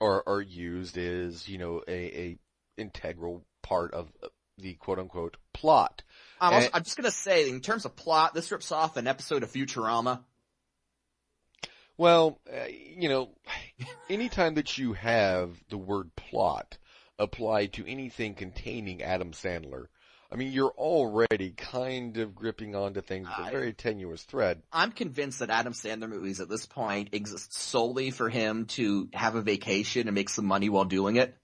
are used as, you know, a integral part of the quote-unquote plot. I'm just gonna say, in terms of plot, this rips off an episode of Futurama. Well, you know, anytime that you have the word plot applied to anything containing Adam Sandler, I mean, you're already kind of gripping onto things with a very tenuous thread. I'm convinced that Adam Sandler movies at this point exist solely for him to have a vacation and make some money while doing it.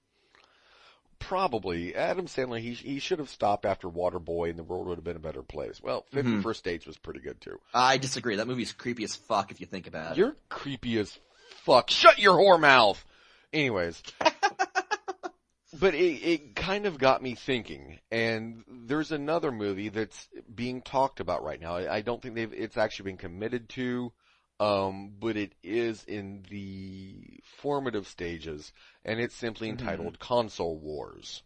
Probably. Adam Sandler, he should have stopped after Waterboy and the world would have been a better place. Well, 50 First Dates was pretty good too. I disagree. That movie's creepy as fuck if you think about it. You're creepy as fuck. Shut your whore mouth! Anyways. But it kind of got me thinking, and there's another movie that's being talked about right now. I don't think it's actually been committed to, but it is in the formative stages, and it's simply entitled Console Wars.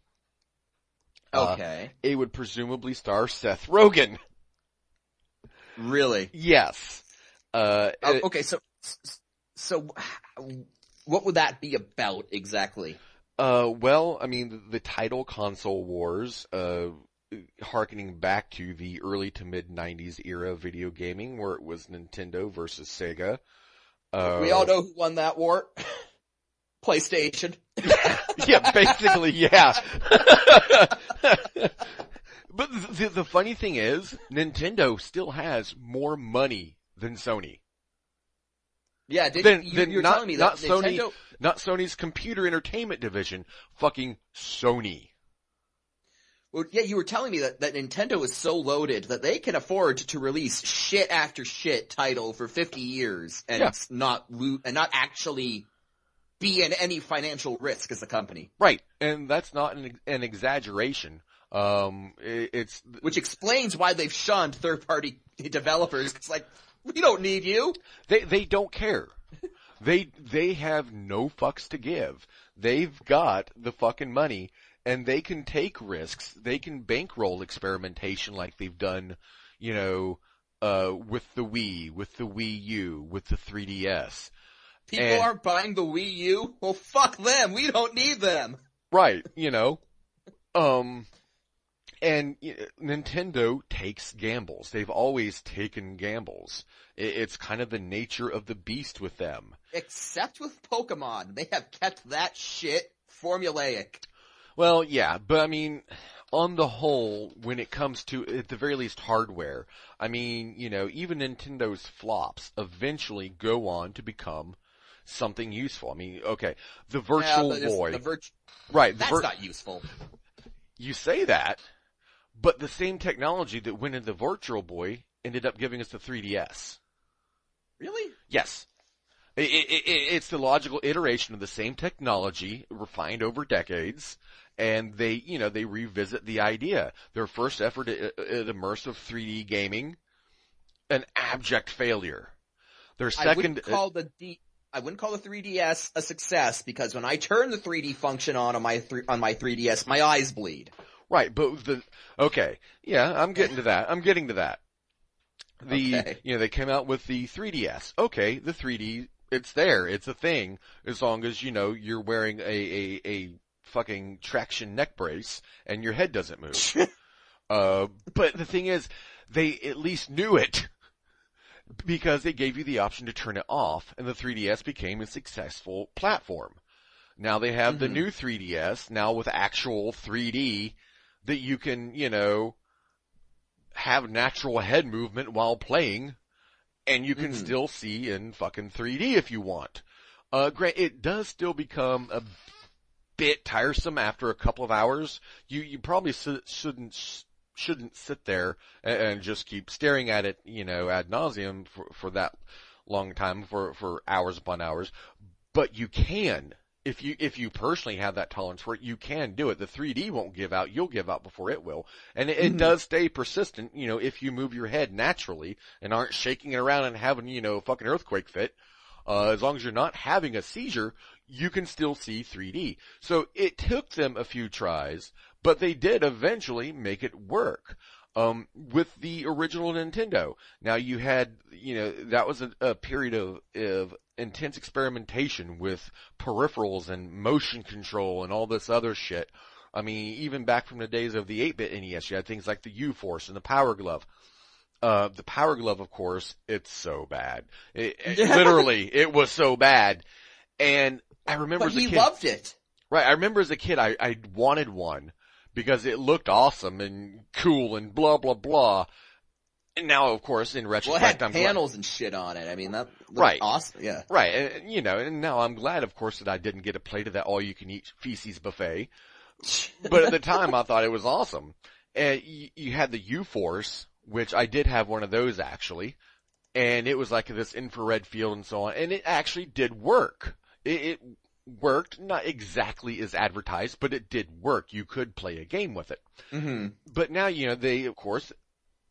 Okay. It would presumably star Seth Rogen. Really? Yes. Okay, so what would that be about exactly? Well, I mean, the title Console Wars, harkening back to the early to mid 90s era of video gaming where it was Nintendo versus Sega. We all know who won that war. PlayStation. Yeah, basically, yeah. But the funny thing is, Nintendo still has more money than Sony. Yeah, you're telling me that Nintendo... Not Sony's computer entertainment division, fucking Sony. Well, yeah, you were telling me that Nintendo is so loaded that they can afford to release shit after shit title for 50 years and not actually be in any financial risk as a company. Right, and that's not an exaggeration. Which explains why they've shunned third-party developers. It's like, we don't need you. They don't care. They have no fucks to give. They've got the fucking money, and they can take risks. They can bankroll experimentation like they've done, you know, with the Wii, with the Wii U, with the 3DS. People aren't buying the Wii U? Well, fuck them. We don't need them. Right, you know. And Nintendo takes gambles. They've always taken gambles. It's kind of the nature of the beast with them. Except with Pokemon. They have kept that shit formulaic. Well, yeah, but I mean, on the whole, when it comes to, at the very least, hardware, I mean, you know, even Nintendo's flops eventually go on to become something useful. I mean, okay, the Virtual Boy. Right. That's not useful. You say that. But the same technology that went into the Virtual Boy ended up giving us the 3DS. Really? Yes. It's the logical iteration of the same technology, refined over decades, and they revisit the idea. Their first effort at immersive 3D gaming, an abject failure. Their second... I wouldn't call the 3DS a success, because when I turn the 3D function on my 3DS, my eyes bleed. Right, but I'm getting to that. They came out with the 3DS. Okay, the 3D it's there. It's a thing as long as, you're wearing a fucking traction neck brace and your head doesn't move. But the thing is, they at least knew it because they gave you the option to turn it off, and the 3DS became a successful platform. Now they have the new 3DS, now with actual 3D, that you can, have natural head movement while playing, and you can still see in fucking 3D if you want. It does still become a bit tiresome after a couple of hours. You probably shouldn't sit there and just keep staring at it, ad nauseum for that long time, for hours upon hours. But you can. If you personally have that tolerance for it, you can do it. The 3D won't give out. You'll give out before it will. And it does stay persistent, if you move your head naturally and aren't shaking it around and having, a fucking earthquake fit. As long as you're not having a seizure, you can still see 3D. So it took them a few tries, but they did eventually make it work. With the original Nintendo. Now you had, that was a period of intense experimentation with peripherals and motion control and all this other shit. I mean, even back from the days of the 8-bit NES, you had things like the U-Force and the Power Glove. The Power Glove, of course, it's so bad. Literally, it was so bad. And I remember as a kid. But he loved it. Right, I remember as a kid, I wanted one. Because it looked awesome and cool and blah, blah, blah. And now, of course, in retrospect, it had panels and shit on it. I mean, that looked right. awesome. Yeah. Right. And, and now I'm glad, of course, that I didn't get a plate of that all-you-can-eat feces buffet. But at the time, I thought it was awesome. And you had the U-Force, which I did have one of those, actually. And it was like this infrared field and so on. And it actually did work. It worked, not exactly as advertised, but it did work. You could play a game with it. But now, they, of course,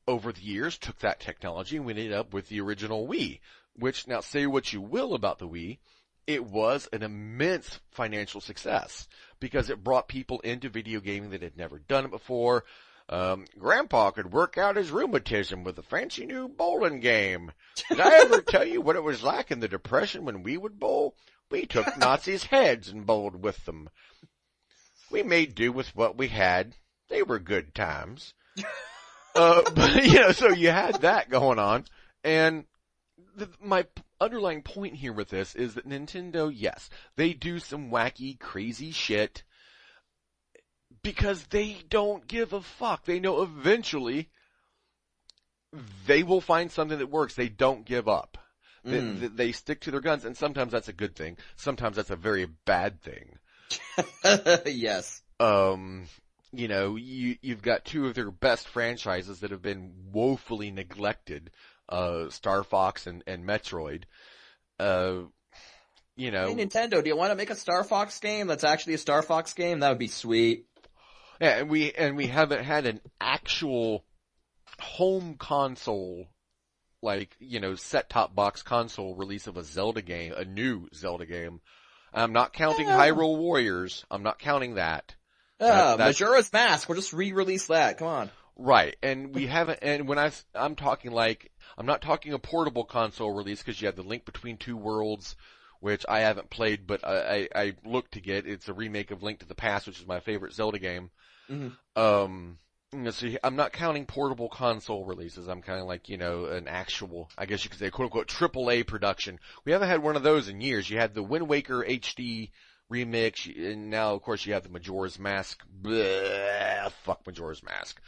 over the years took that technology and we ended up with the original Wii, which, now say what you will about the Wii, it was an immense financial success because it brought people into video gaming that had never done it before. Grandpa could work out his rheumatism with a fancy new bowling game. Did I ever tell you what it was like in the Depression when we would bowl? We took Nazis' heads and bowled with them. We made do with what we had. They were good times. But, so you had that going on. And my underlying point here with this is that Nintendo, yes, they do some wacky, crazy shit because they don't give a fuck. They know eventually they will find something that works. They don't give up. They stick to their guns, and sometimes that's a good thing. Sometimes that's a very bad thing. Yes. You've got two of their best franchises that have been woefully neglected, Star Fox and Metroid. Hey, Nintendo, do you want to make a Star Fox game that's actually a Star Fox game? That would be sweet. Yeah, and we haven't had an actual home console, set-top box console release of a Zelda game, a new Zelda game. I'm not counting Hyrule Warriors. I'm not counting that. Majora's Mask. We'll just re-release that. Come on. Right, and we haven't, and when I'm talking I'm not talking a portable console release because you have the Link Between Two Worlds, which I haven't played, but I look to get. It's a remake of Link to the Past, which is my favorite Zelda game. So I'm not counting portable console releases. I'm kind of an actual, I guess you could say, quote unquote, AAA production. We haven't had one of those in years. You had the Wind Waker HD remix, and now, of course, you have the Majora's Mask. Bleh, fuck Majora's Mask.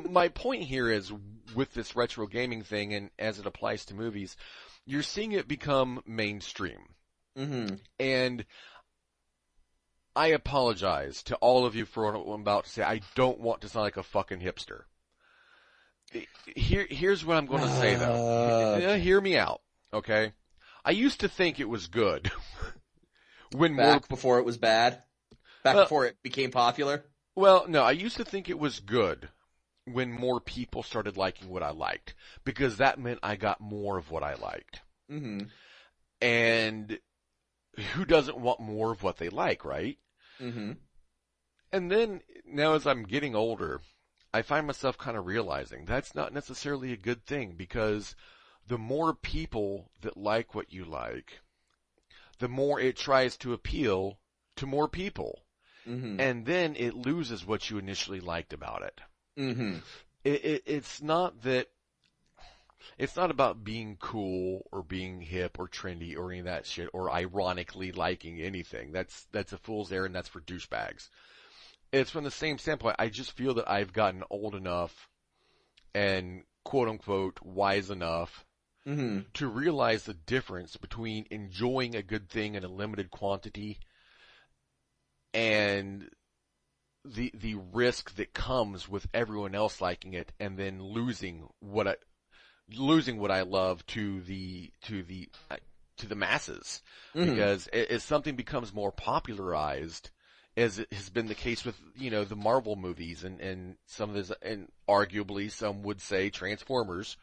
My point here is, with this retro gaming thing, and as it applies to movies, you're seeing it become mainstream. And I apologize to all of you for what I'm about to say. I don't want to sound like a fucking hipster. Here's what I'm going to say, though. Hear me out, okay? I used to think it was good. Before it was bad? Before it became popular? Well, no, I used to think it was good when more people started liking what I liked, because that meant I got more of what I liked. And who doesn't want more of what they like, right? And then, now as I'm getting older, I find myself kind of realizing that's not necessarily a good thing, because the more people that like what you like, the more it tries to appeal to more people. Mm-hmm. And then it loses what you initially liked about it. Mm-hmm. It's not that, it's not about being cool or being hip or trendy or any of that shit or ironically liking anything. That's a fool's errand. That's for douchebags. It's from the same standpoint. I just feel that I've gotten old enough and quote unquote wise enough Mm-hmm. to realize the difference between enjoying a good thing in a limited quantity and the risk that comes with everyone else liking it and then losing what I love to the masses. Mm-hmm. Because as something becomes more popularized, as it has been the case with, the Marvel movies and some of this, and arguably some would say Transformers,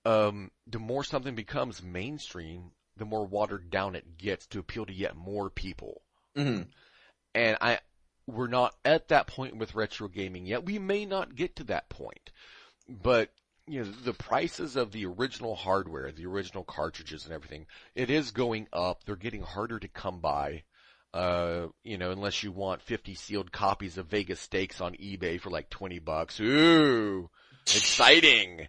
the more something becomes mainstream, the more watered down it gets to appeal to yet more people. Mm-hmm. And we're not at that point with retro gaming yet. We may not get to that point, but the prices of the original hardware, the original cartridges and everything, it is going up. They're getting harder to come by. Unless you want 50 sealed copies of Vegas Steaks on eBay for like $20. Ooh, exciting.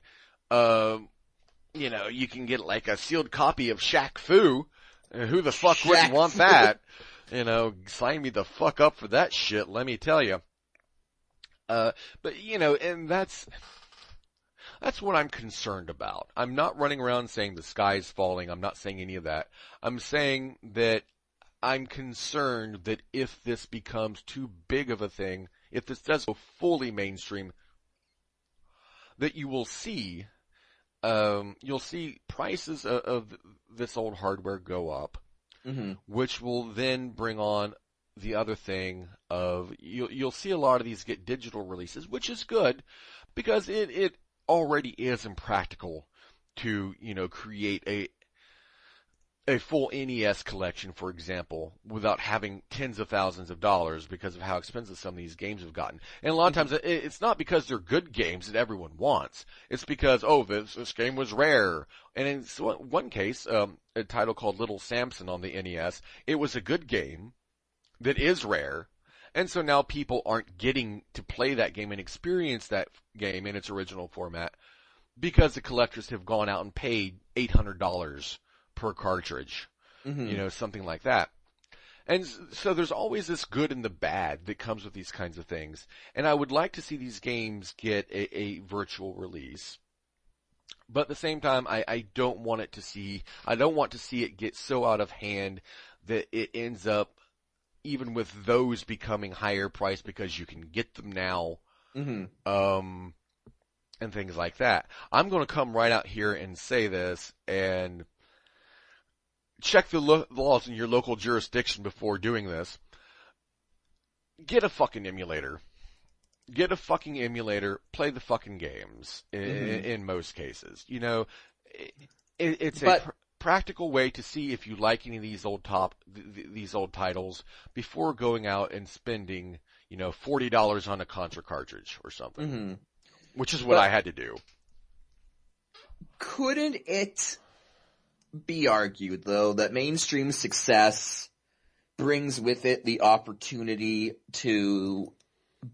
You can get like a sealed copy of Shaq Fu. Who the fuck wouldn't want that? Sign me the fuck up for that shit, let me tell you. And that's what I'm concerned about. I'm not running around saying the sky's falling. I'm not saying any of that. I'm saying that I'm concerned that if this becomes too big of a thing, if this does go fully mainstream, that you will see, prices of this old hardware go up, Mm-hmm. which will then bring on the other thing of, you'll see a lot of these get digital releases, which is good, because it already is impractical to, create a full NES collection, for example, without having tens of thousands of dollars because of how expensive some of these games have gotten. And a lot of times it's not because they're good games that everyone wants. It's because, this game was rare. And in one case, a title called Little Samson on the NES, it was a good game that is rare. And so now people aren't getting to play that game and experience that game in its original format because the collectors have gone out and paid $800 per cartridge, Mm-hmm. Something like that. And so there's always this good and the bad that comes with these kinds of things. And I would like to see these games get a virtual release. But at the same time, I don't want to see it get so out of hand that it ends up, even with those becoming higher priced because you can get them now, Mm-hmm. and things like that. I'm going to come right out here and say this, and check the laws in your local jurisdiction before doing this. Get a fucking emulator. Get a fucking emulator. Play the fucking games in most cases. It's a practical way to see if you like any of these these old titles before going out and spending, $40 on a Contra cartridge or something, Mm-hmm. which is what I had to do. Couldn't it be argued, though, that mainstream success brings with it the opportunity to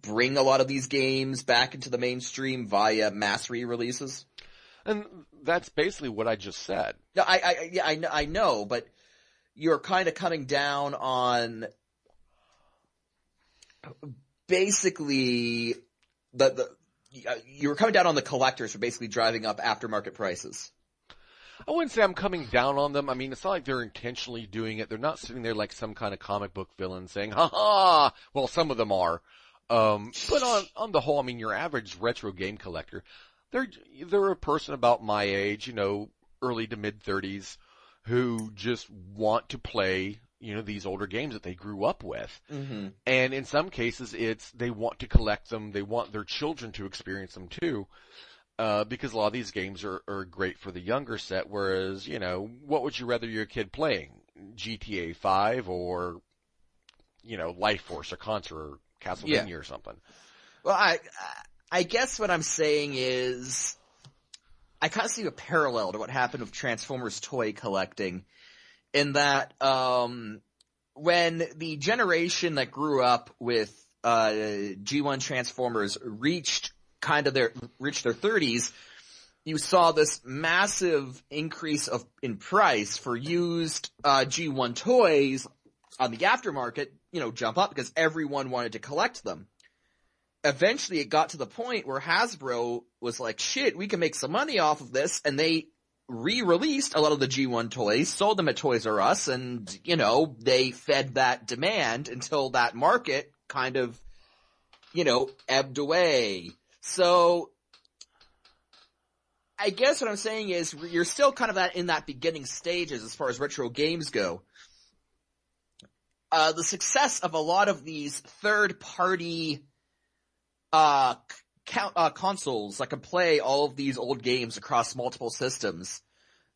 bring a lot of these games back into the mainstream via mass re-releases? And that's basically what I just said. No, I know, but you're kind of coming down on basically you're coming down on the collectors for basically driving up aftermarket prices. I wouldn't say I'm coming down on them. I mean, it's not like they're intentionally doing it. They're not sitting there like some kind of comic book villain saying, "Ha ha!" Well, some of them are. But on the whole, I mean, your average retro game collector, they're a person about my age, early to mid 30s, who just want to play, these older games that they grew up with. Mm-hmm. And in some cases, they want to collect them. They want their children to experience them too. Because a lot of these games are great for the younger set, whereas, what would you rather your kid playing? GTA 5 or, Life Force or Contra or Castlevania or something? Well, I guess what I'm saying is I kind of see a parallel to what happened with Transformers toy collecting, in that when the generation that grew up with G1 Transformers reached their 30s, you saw this massive increase in price for used G1 toys on the aftermarket, jump up because everyone wanted to collect them. Eventually it got to the point where Hasbro was like, shit, we can make some money off of this, and they re-released a lot of the G1 toys, sold them at Toys R Us, and, they fed that demand until that market kind of, ebbed away. So, I guess what I'm saying is, you're still kind of in that beginning stages as far as retro games go. The success of a lot of these third-party consoles that can play all of these old games across multiple systems,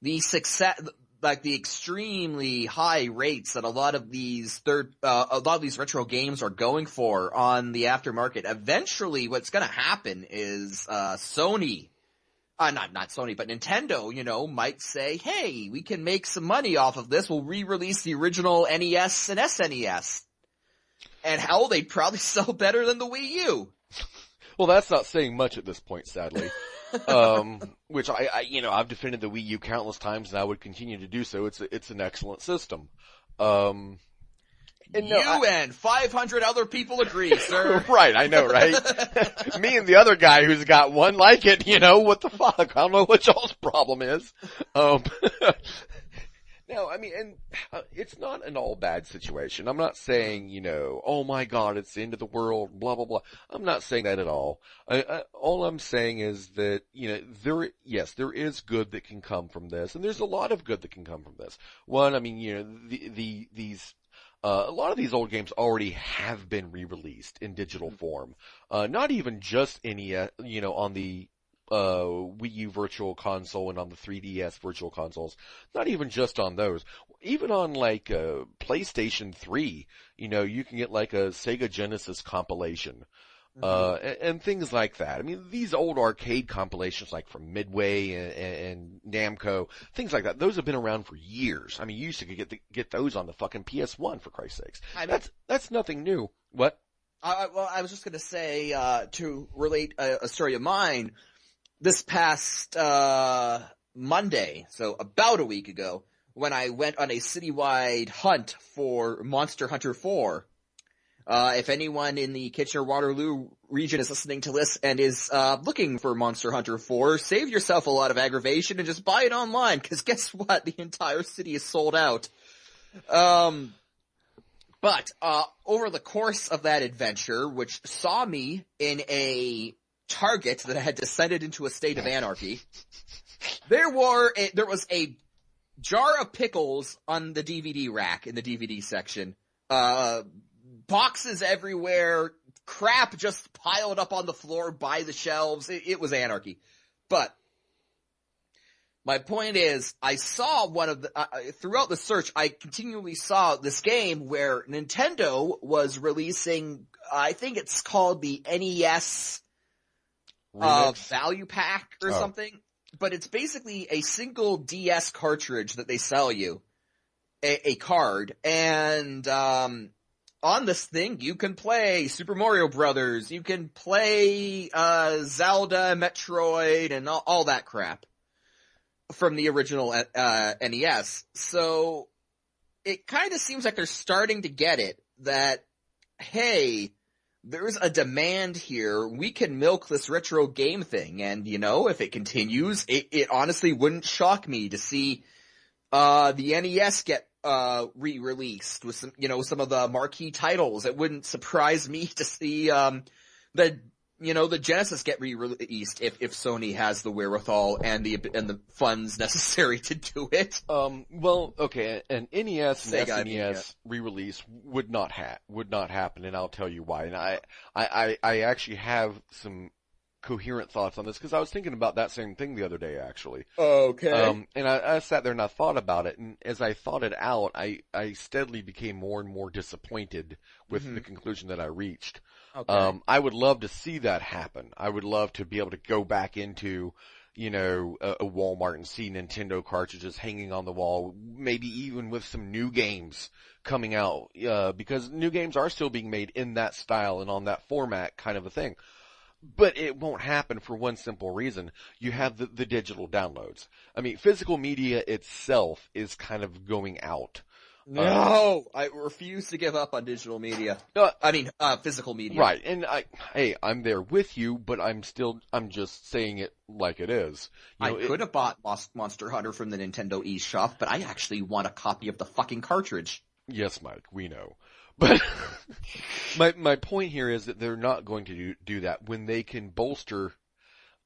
the success, like the extremely high rates that a lot of these retro games are going for on the aftermarket, eventually what's going to happen is Sony, not Sony, but Nintendo, might say, hey, we can make some money off of this. We'll re-release the original NES and SNES. And hell, they'd probably sell better than the Wii U. Well, that's not saying much at this point, sadly. Which I've defended the Wii U countless times, and I would continue to do so. It's an excellent system. And 500 other people agree, sir. Right, I know, right? Me and the other guy who's got one like it, what the fuck? I don't know what y'all's problem is. No, I mean, and it's not an all bad situation. I'm not saying, oh my god, it's the end of the world, blah, blah, blah. I'm not saying that at all. All I'm saying is that, there is good that can come from this, and there's a lot of good that can come from this. One, I mean, these a lot of these old games already have been re-released in digital form. Not even just on the Wii U Virtual Console and on the 3DS Virtual Consoles. Not even just on those. Even on like PlayStation 3, you can get like a Sega Genesis compilation. And things like that. I mean, these old arcade compilations like from Midway and Namco, things like that, those have been around for years. I mean, you used to get those on the fucking PS1, for Christ's sakes. That's nothing new. What? I was just gonna say, to relate a story of mine, this past Monday, so about a week ago, when I went on a citywide hunt for Monster Hunter 4. If anyone in the Kitchener-Waterloo region is listening to this and is looking for Monster Hunter 4, save yourself a lot of aggravation and just buy it online, because guess what? The entire city is sold out. But over the course of that adventure, which saw me in a Target that had descended into a state of anarchy, there was a jar of pickles on the DVD rack in the DVD section. Boxes everywhere, crap just piled up on the floor by the shelves. It was anarchy. But my point is, I saw throughout the search, I continually saw this game where Nintendo was releasing, I think it's called the NES Value Pack or something. But it's basically a single DS cartridge that they sell you, a card, and on this thing, you can play Super Mario Brothers, you can play Zelda, Metroid, and all that crap from the original NES. So it kind of seems like they're starting to get it, that, hey, there's a demand here, we can milk this retro game thing, and, if it continues, it honestly wouldn't shock me to see the NES get re-released with some of the marquee titles. It wouldn't surprise me to see the Genesis get re-released if Sony has the wherewithal and the funds necessary to do it. Well, okay, an NES and Sega, SNES re-release would not happen, and I'll tell you why. And I actually have some coherent thoughts on this, because I was thinking about that same thing the other day, actually. Okay. And I sat there and I thought about it, and as I thought it out, I steadily became more and more disappointed with the conclusion that I reached. Okay. I would love to see that happen. I would love to be able to go back into, a Walmart and see Nintendo cartridges hanging on the wall, maybe even with some new games coming out, because new games are still being made in that style and on that format kind of a thing. But it won't happen for one simple reason. You have the digital downloads. I mean, physical media itself is kind of going out. No, I refuse to give up on digital media. Physical media. Right, and I'm there with you, but I'm just saying it like it is. I could have bought Monster Hunter from the Nintendo eShop, but I actually want a copy of the fucking cartridge. Yes, Mike, we know. But my point here is that they're not going to do that when they can bolster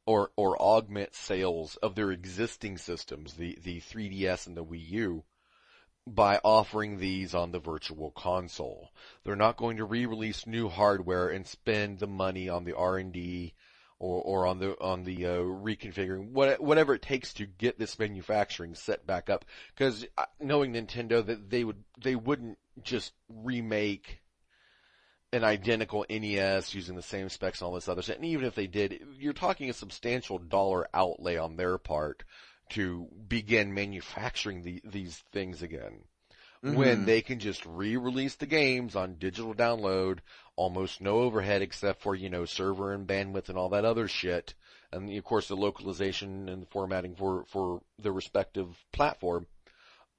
or augment sales of their existing systems, the 3DS and the Wii U, by offering these on the virtual console. They're not going to re-release new hardware and spend the money on the R&D or on the reconfiguring, whatever it takes to get this manufacturing set back up. Because knowing Nintendo, that they wouldn't just remake an identical NES using the same specs and all this other stuff. And even if they did, you're talking a substantial dollar outlay on their part to begin manufacturing these things again. Mm-hmm. When they can just re-release the games on digital download, almost no overhead except for, server and bandwidth and all that other shit. And of course the localization and the formatting for the respective platform.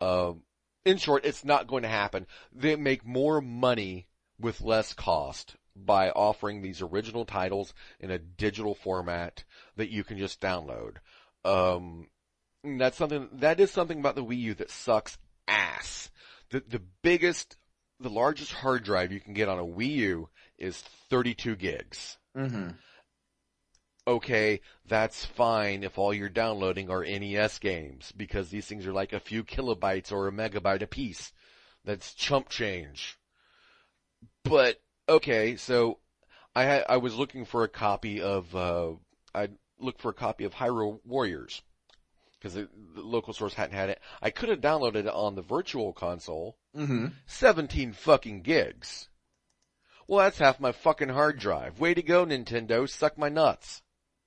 In short, it's not going to happen. They make more money with less cost by offering these original titles in a digital format that you can just download. That is something about the Wii U that sucks ass. The largest hard drive you can get on a Wii U is 32 gigs. Mm-hmm. Okay, that's fine if all you're downloading are NES games, because these things are like a few kilobytes or a megabyte a piece. That's chump change. But, okay, so I was looking for a copy of, Hyrule Warriors, because the local source hadn't had it. I could have downloaded it on the virtual console. Mm-hmm. 17 fucking gigs. Well, that's half my fucking hard drive. Way to go, Nintendo. Suck my nuts.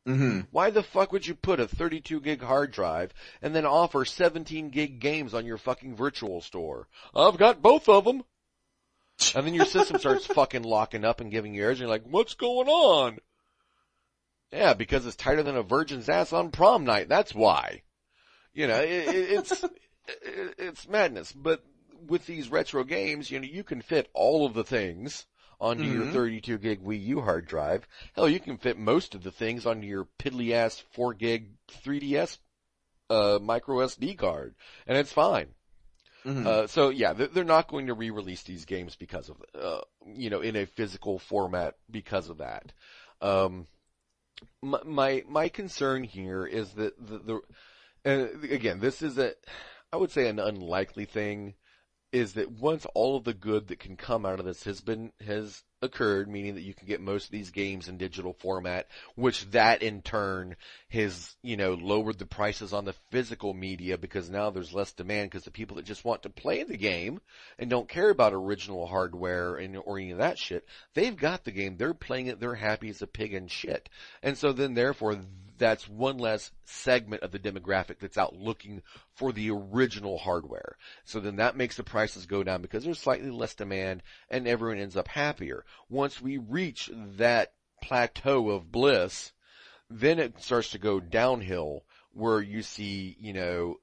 Mm-hmm. Why the fuck would you put a 32 gig hard drive and then offer 17 gig games on your fucking virtual store? I've got both of them. And then your system starts fucking locking up and giving you errors, and you're like, what's going on? Yeah, because it's tighter than a virgin's ass on prom night. That's why. It's madness. But with these retro games, you can fit all of the things onto your 32 gig Wii U hard drive. Hell, you can fit most of the things onto your piddly ass 4 gig 3DS micro SD card, and it's fine. Mm-hmm. So yeah, they're not going to re-release these games because of, in a physical format because of that. My concern here is that again, this is I would say an unlikely thing, is that once all of the good that can come out of this has occurred, meaning that you can get most of these games in digital format, which that in turn has, lowered the prices on the physical media, because now there's less demand because the people that just want to play the game and don't care about original hardware or any of that shit, they've got the game, they're playing it, they're happy as a pig in shit. And so then therefore that's one less segment of the demographic that's out looking for the original hardware. So then that makes the prices go down because there's slightly less demand and everyone ends up happier. Once we reach that plateau of bliss, then it starts to go downhill, where you see,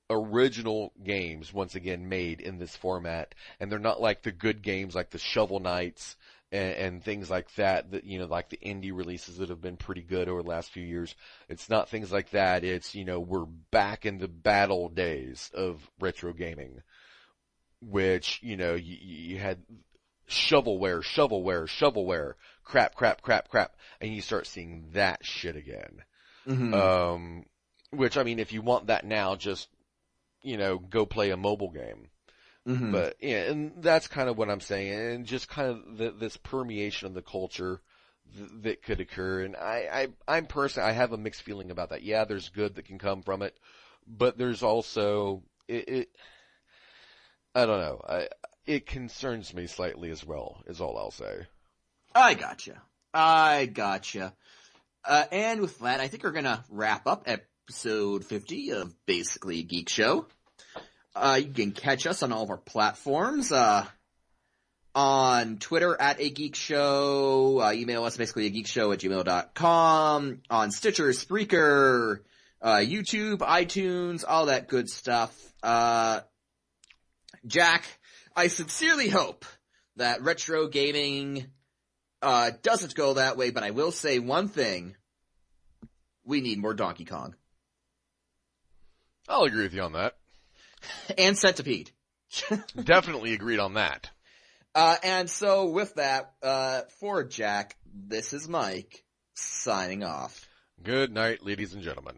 original games once again made in this format, and they're not like the good games like the Shovel Knights and things like that, like the indie releases that have been pretty good over the last few years. It's not things like that. It's, we're back in the battle days of retro gaming, which, you had shovelware, crap, and you start seeing that shit again. Mm-hmm. Which, if you want that now, just, go play a mobile game. Mm-hmm. But, yeah, and that's kind of what I'm saying, and just kind of this permeation of the culture that could occur, and I'm personally, I have a mixed feeling about that. Yeah, there's good that can come from it, but there's also, I don't know, it concerns me slightly as well, is all I'll say. I gotcha. And with that, I think we're gonna wrap up episode 50 of Basically a Geek Show. You can catch us on all of our platforms, on Twitter at A Geek Show, email us basicallyageekshow@gmail.com, on Stitcher, Spreaker, YouTube, iTunes, all that good stuff. Jack, I sincerely hope that retro gaming doesn't go that way, but I will say one thing. We need more Donkey Kong. I'll agree with you on that. And Centipede. Definitely agreed on that. And so with that, for Jack, this is Mike, signing off. Good night, ladies and gentlemen.